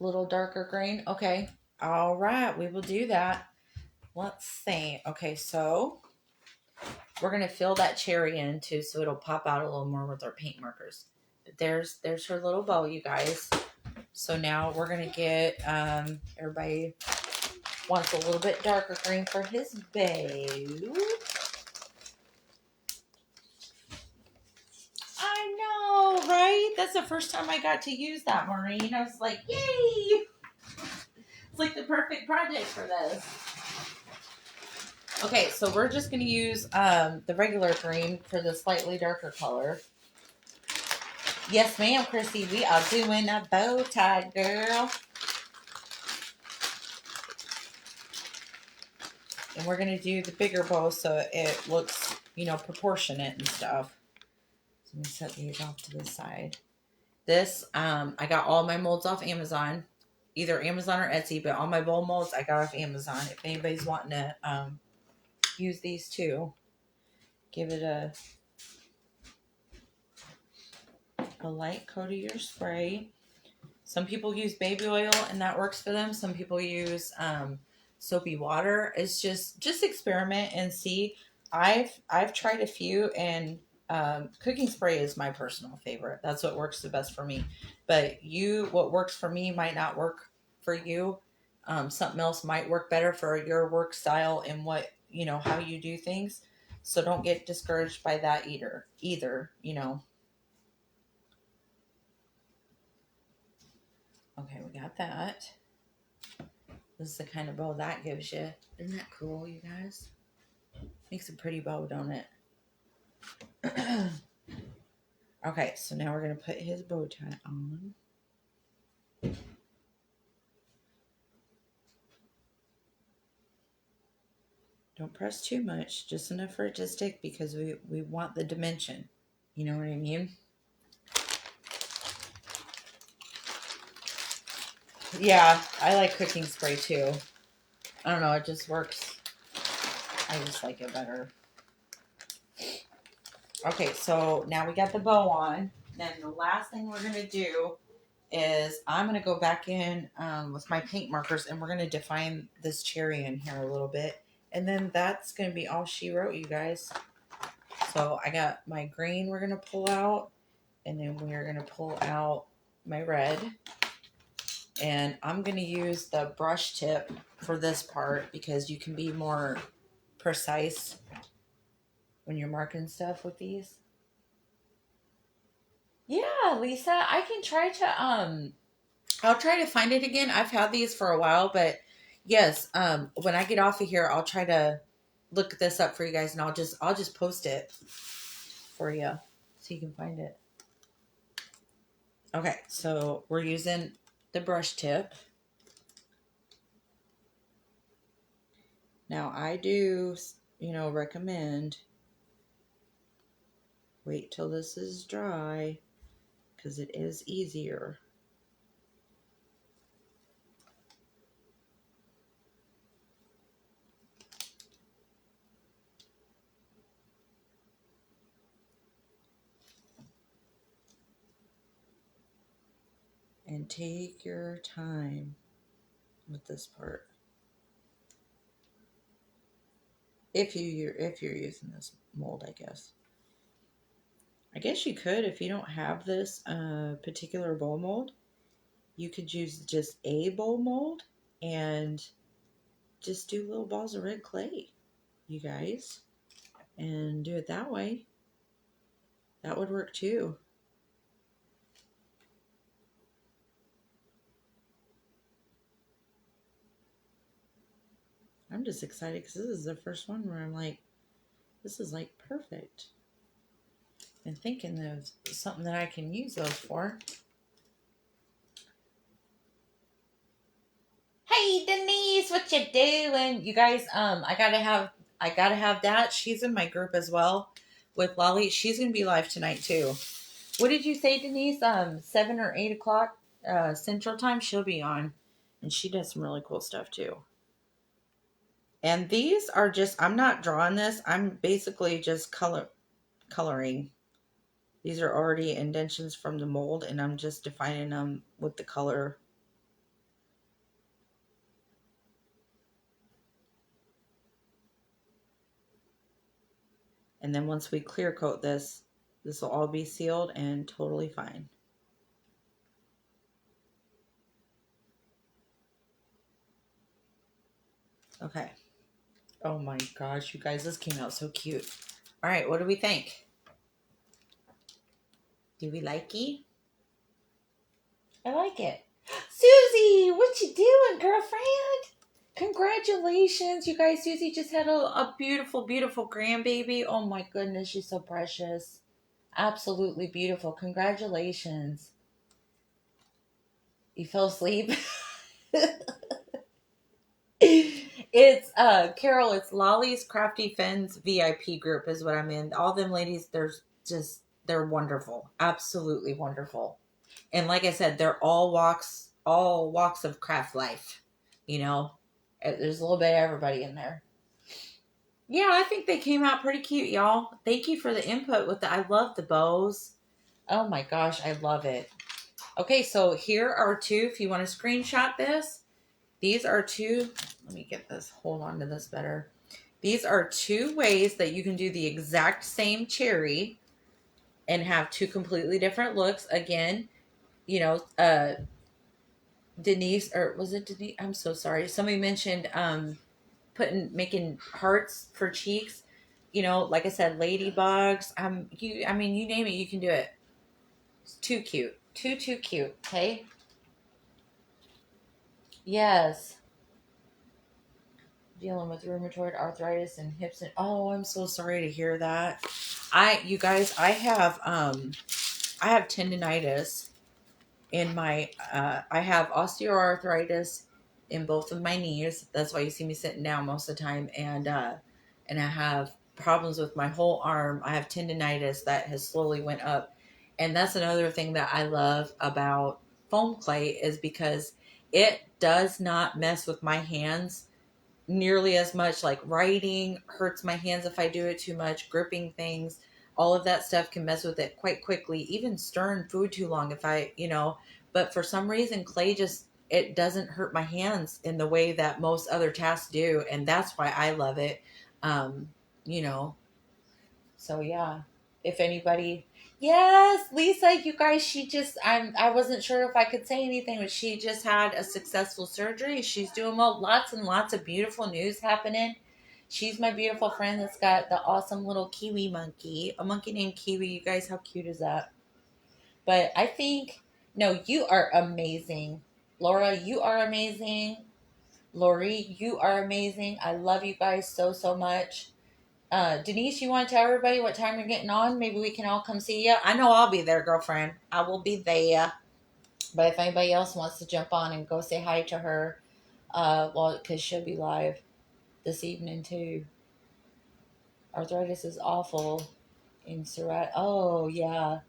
Little darker green. Okay. All right, we will do that. Let's see. Okay, so we're going to fill that cherry in too, so it'll pop out a little more with our paint markers. But there's her little bow, you guys. So now we're going to get, everybody wants a little bit darker green for his bow. I know, right? That's the first time I got to use that, Maureen. I was like, yay! It's like the perfect project for this. Okay, so we're just going to use the regular green for the slightly darker color. Yes, ma'am, Chrissy. We are doing a bow tie, girl. And we're going to do the bigger bow so it looks, proportionate and stuff. So let me set these off to the side. This, I got all my molds off Amazon. Either Amazon or Etsy, but all my bowl molds I got off Amazon. If anybody's wanting to use these too, give it a light coat of your spray. Some people use baby oil and that works for them. Some people use soapy water. It's just experiment and see. I've tried a few, and cooking spray is my personal favorite. That's what works the best for me. But what works for me might not work for you. Something else might work better for your work style and how you do things. So don't get discouraged by that either. Okay, we got that. This is the kind of bow that gives you. Isn't that cool, you guys? Makes a pretty bow, don't it? Okay, so now we're going to put his bow tie on. Don't press too much, just enough for it to stick because we want the dimension. You know what I mean? Yeah, I like cooking spray too. I don't know, it just works. I just like it better. Okay, so now we got the bow on. Then the last thing we're going to do is I'm going to go back in with my paint markers, and we're going to define this cherry in here a little bit. And then that's going to be all she wrote, you guys. So I got my green we're going to pull out, and then we're going to pull out my red. And I'm going to use the brush tip for this part because you can be more precise when you're marking stuff with these. Yeah, Lisa, I can try to I'll try to find it again. I've had these for a while, but yes, when I get off of here, I'll try to look this up for you guys, and I'll just post it for you so you can find it. Okay, so we're using the brush tip. Now I do, recommend wait till this is dry because it is easier. And take your time with this part. If you're using this mold, I guess. I guess you could, if you don't have this particular bowl mold, you could use just a bowl mold and just do little balls of red clay, you guys, and do it that way. That would work too. I'm just excited because this is the first one where I'm like, this is like perfect. And thinking of something that I can use those for. Hey Denise, what you doing? You guys, I gotta have that. She's in my group as well with Lolly. She's gonna be live tonight too. What did you say, Denise? 7 or 8 o'clock Central Time. She'll be on, and she does some really cool stuff too. And these are just, I'm not drawing this. I'm basically just coloring. These are already indentions from the mold, and I'm just defining them with the color. And then once we clear coat this, this will all be sealed and totally fine. Okay. Oh my gosh, you guys, this came out so cute. All right, what do we think? Do we like it? I like it. Susie, what you doing, girlfriend? Congratulations, you guys. Susie just had a beautiful, beautiful grandbaby. Oh my goodness, she's so precious. Absolutely beautiful. Congratulations. You fell asleep? It's Carol, it's Lolly's Crafty Fins VIP group is what I'm in. All them ladies, they're wonderful. Absolutely wonderful. And like I said, they're all walks of craft life. You know, there's a little bit of everybody in there. Yeah, I think they came out pretty cute, y'all. Thank you for the input with I love the bows. Oh my gosh, I love it. Okay, so here are two, if you want to screenshot this, these are two, let me get this, hold on to this better. These are two ways that you can do the exact same cherry and have two completely different looks. Again, Denise, or was it Denise? I'm so sorry. Somebody mentioned making hearts for cheeks. Like I said, ladybugs. You name it, you can do it. It's too cute. Too cute. Okay. Yes. Dealing with rheumatoid arthritis and hips and I'm so sorry to hear that. You guys, I have tendonitis in my I have osteoarthritis in both of my knees. That's why you see me sitting down most of the time, and I have problems with my whole arm. I have tendonitis that has slowly went up, and that's another thing that I love about foam clay is because it does not mess with my hands nearly as much. Like writing hurts my hands if I do it too much, gripping things, all of that stuff can mess with it quite quickly, even stirring food too long if but for some reason clay just it doesn't hurt my hands in the way that most other tasks do, and that's why I love it. um you know so yeah. If anybody, yes, Lisa, you guys, I wasn't sure if I could say anything, but she just had a successful surgery. She's doing well, lots and lots of beautiful news happening. She's my beautiful friend that's got the awesome little kiwi monkey, a monkey named Kiwi. You guys, how cute is that? But I think, no, you are amazing. Laura, you are amazing. Lori, you are amazing. I love you guys so, so much. Denise, you want to tell everybody what time you're getting on? Maybe we can all come see you. I know I'll be there, girlfriend. I will be there. But if anybody else wants to jump on and go say hi to her, well, because she'll be live this evening too. Arthritis is awful in psoriasis. Oh, yeah.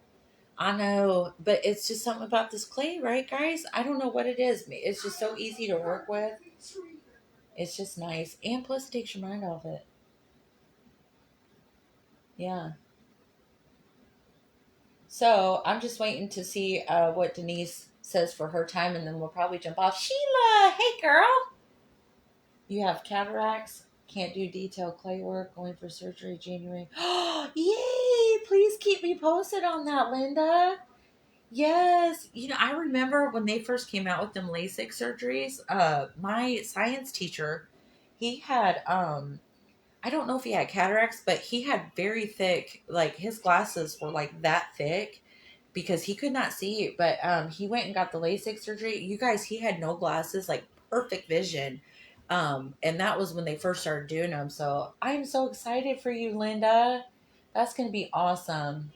I know, but it's just something about this clay, right, guys? I don't know what it is. It's just so easy to work with. It's just nice. And plus, it takes your mind off it. Yeah. So I'm just waiting to see what Denise says for her time, and then we'll probably jump off. Sheila, hey, girl. You have cataracts. Can't do detailed clay work. Going for surgery January. Yay! Please keep me posted on that, Linda. Yes, I remember when they first came out with them LASIK surgeries. My science teacher, he had I don't know if he had cataracts, but he had very thick, like his glasses were like that thick because he could not see. But he went and got the LASIK surgery. You guys, he had no glasses, like perfect vision. And that was when they first started doing them. So I'm so excited for you, Linda. That's gonna be awesome.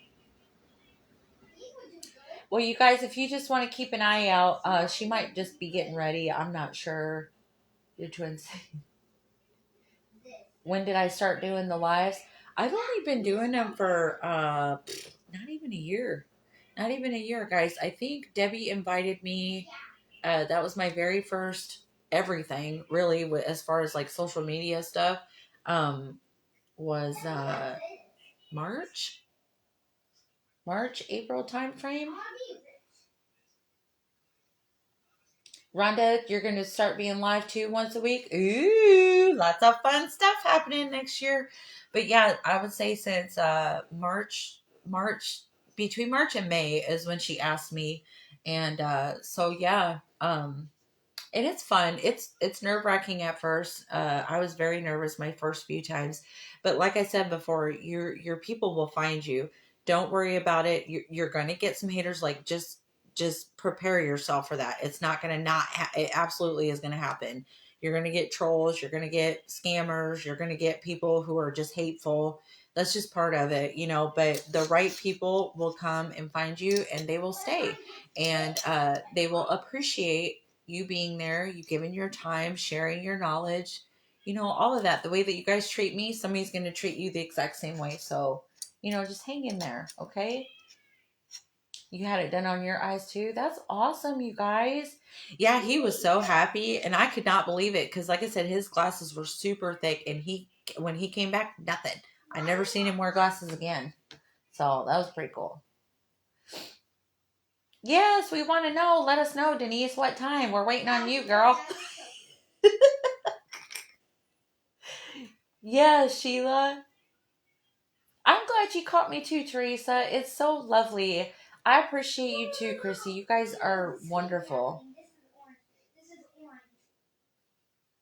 Well, you guys, if you just want to keep an eye out, she might just be getting ready. I'm not sure. Your twins. When did I start doing the lives? I've only been doing them for not even a year. Not even a year, guys. I think Debbie invited me. That was my very first everything, really, as far as like social media stuff. Was March, April time frame. Rhonda, you're going to start being live too once a week. Ooh, lots of fun stuff happening next year. But yeah, I would say since March, between March and May is when she asked me. And so yeah, and it's fun. It's nerve wracking at first. I was very nervous my first few times, but like I said before, your people will find you. Don't worry about it. You're going to get some haters. Like just prepare yourself for that. It's not going to not. It absolutely is going to happen. You're going to get trolls. You're going to get scammers. You're going to get people who are just hateful. That's just part of it, But the right people will come and find you, and they will stay, and they will appreciate you being there, you giving your time, sharing your knowledge, all of that. The way that you guys treat me, somebody's going to treat you the exact same way. So, just hang in there, okay? You had it done on your eyes too. That's awesome, you guys. Yeah, he was so happy, and I could not believe it because, like I said, his glasses were super thick, and when he came back, nothing. I never seen him wear glasses again. So that was pretty cool. Yes, we want to know. Let us know, Denise, what time. We're waiting on you, girl. Yes, Sheila. I'm glad you caught me too, Teresa. It's so lovely. I appreciate you too, Chrissy. You guys are wonderful.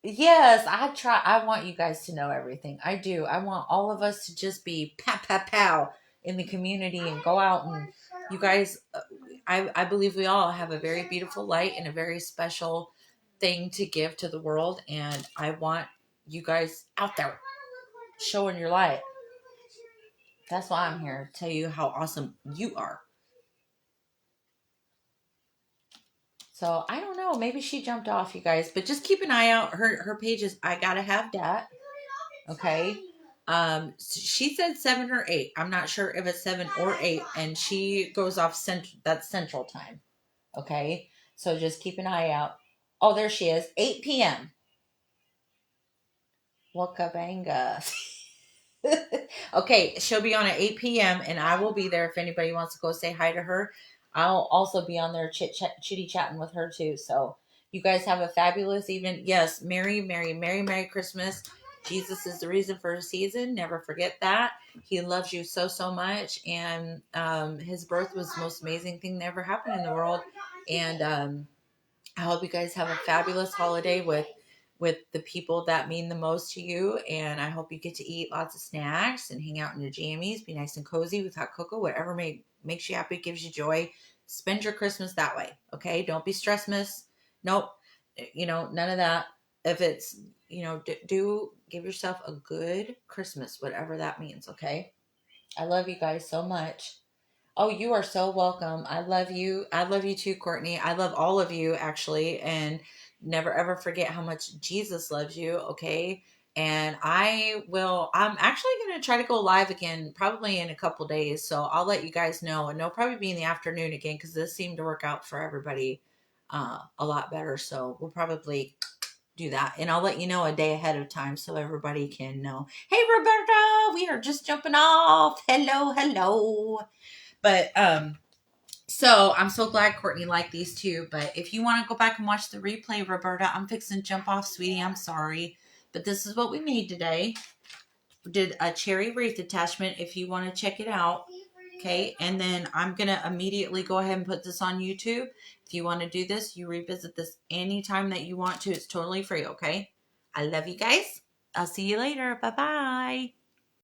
Yes, I try. I want you guys to know everything. I do. I want all of us to just be pow, pow, pow in the community and go out and you guys, I believe we all have a very beautiful light and a very special thing to give to the world. And I want you guys out there showing your light. That's why I'm here to tell you how awesome you are. So I don't know. Maybe she jumped off, you guys, but just keep an eye out. Her page is I gotta have that. Okay. She said 7 or 8. I'm not sure if it's 7 or 8, and she goes off that's central time. Okay. So just keep an eye out. Oh, there she is. 8 p.m. Wakabanga. Okay, she'll be on at 8 p.m. and I will be there if anybody wants to go say hi to her. I'll also be on there chitty chatting with her too. So you guys have a fabulous evening. Yes, Merry Christmas. Jesus is the reason for a season. Never forget that. He loves you so, so much. And his birth was the most amazing thing that ever happened in the world. And I hope you guys have a fabulous holiday with the people that mean the most to you. And I hope you get to eat lots of snacks and hang out in your jammies. Be nice and cozy with hot cocoa, whatever makes you happy, gives you joy. Spend your Christmas that way. Okay. Don't be stressmas. Nope. None of that. If it's, do give yourself a good Christmas, whatever that means. Okay. I love you guys so much. Oh, you are so welcome. I love you. I love you too, Courtney. I love all of you, actually. And never ever forget how much Jesus loves you, okay? And I'm actually going to try to go live again probably in a couple days. So I'll let you guys know. And it'll probably be in the afternoon again because this seemed to work out for everybody a lot better. So we'll probably do that. And I'll let you know a day ahead of time so everybody can know. Hey, Roberta, we are just jumping off. Hello, hello. But so I'm so glad Courtney liked these two. But if you want to go back and watch the replay, Roberta, I'm fixing to jump off, sweetie. I'm sorry. But this is what we made today. We did a cherry wreath attachment if you want to check it out. Okay. And then I'm going to immediately go ahead and put this on YouTube. If you want to do this, you revisit this anytime that you want to. It's totally free. Okay. I love you guys. I'll see you later. Bye-bye.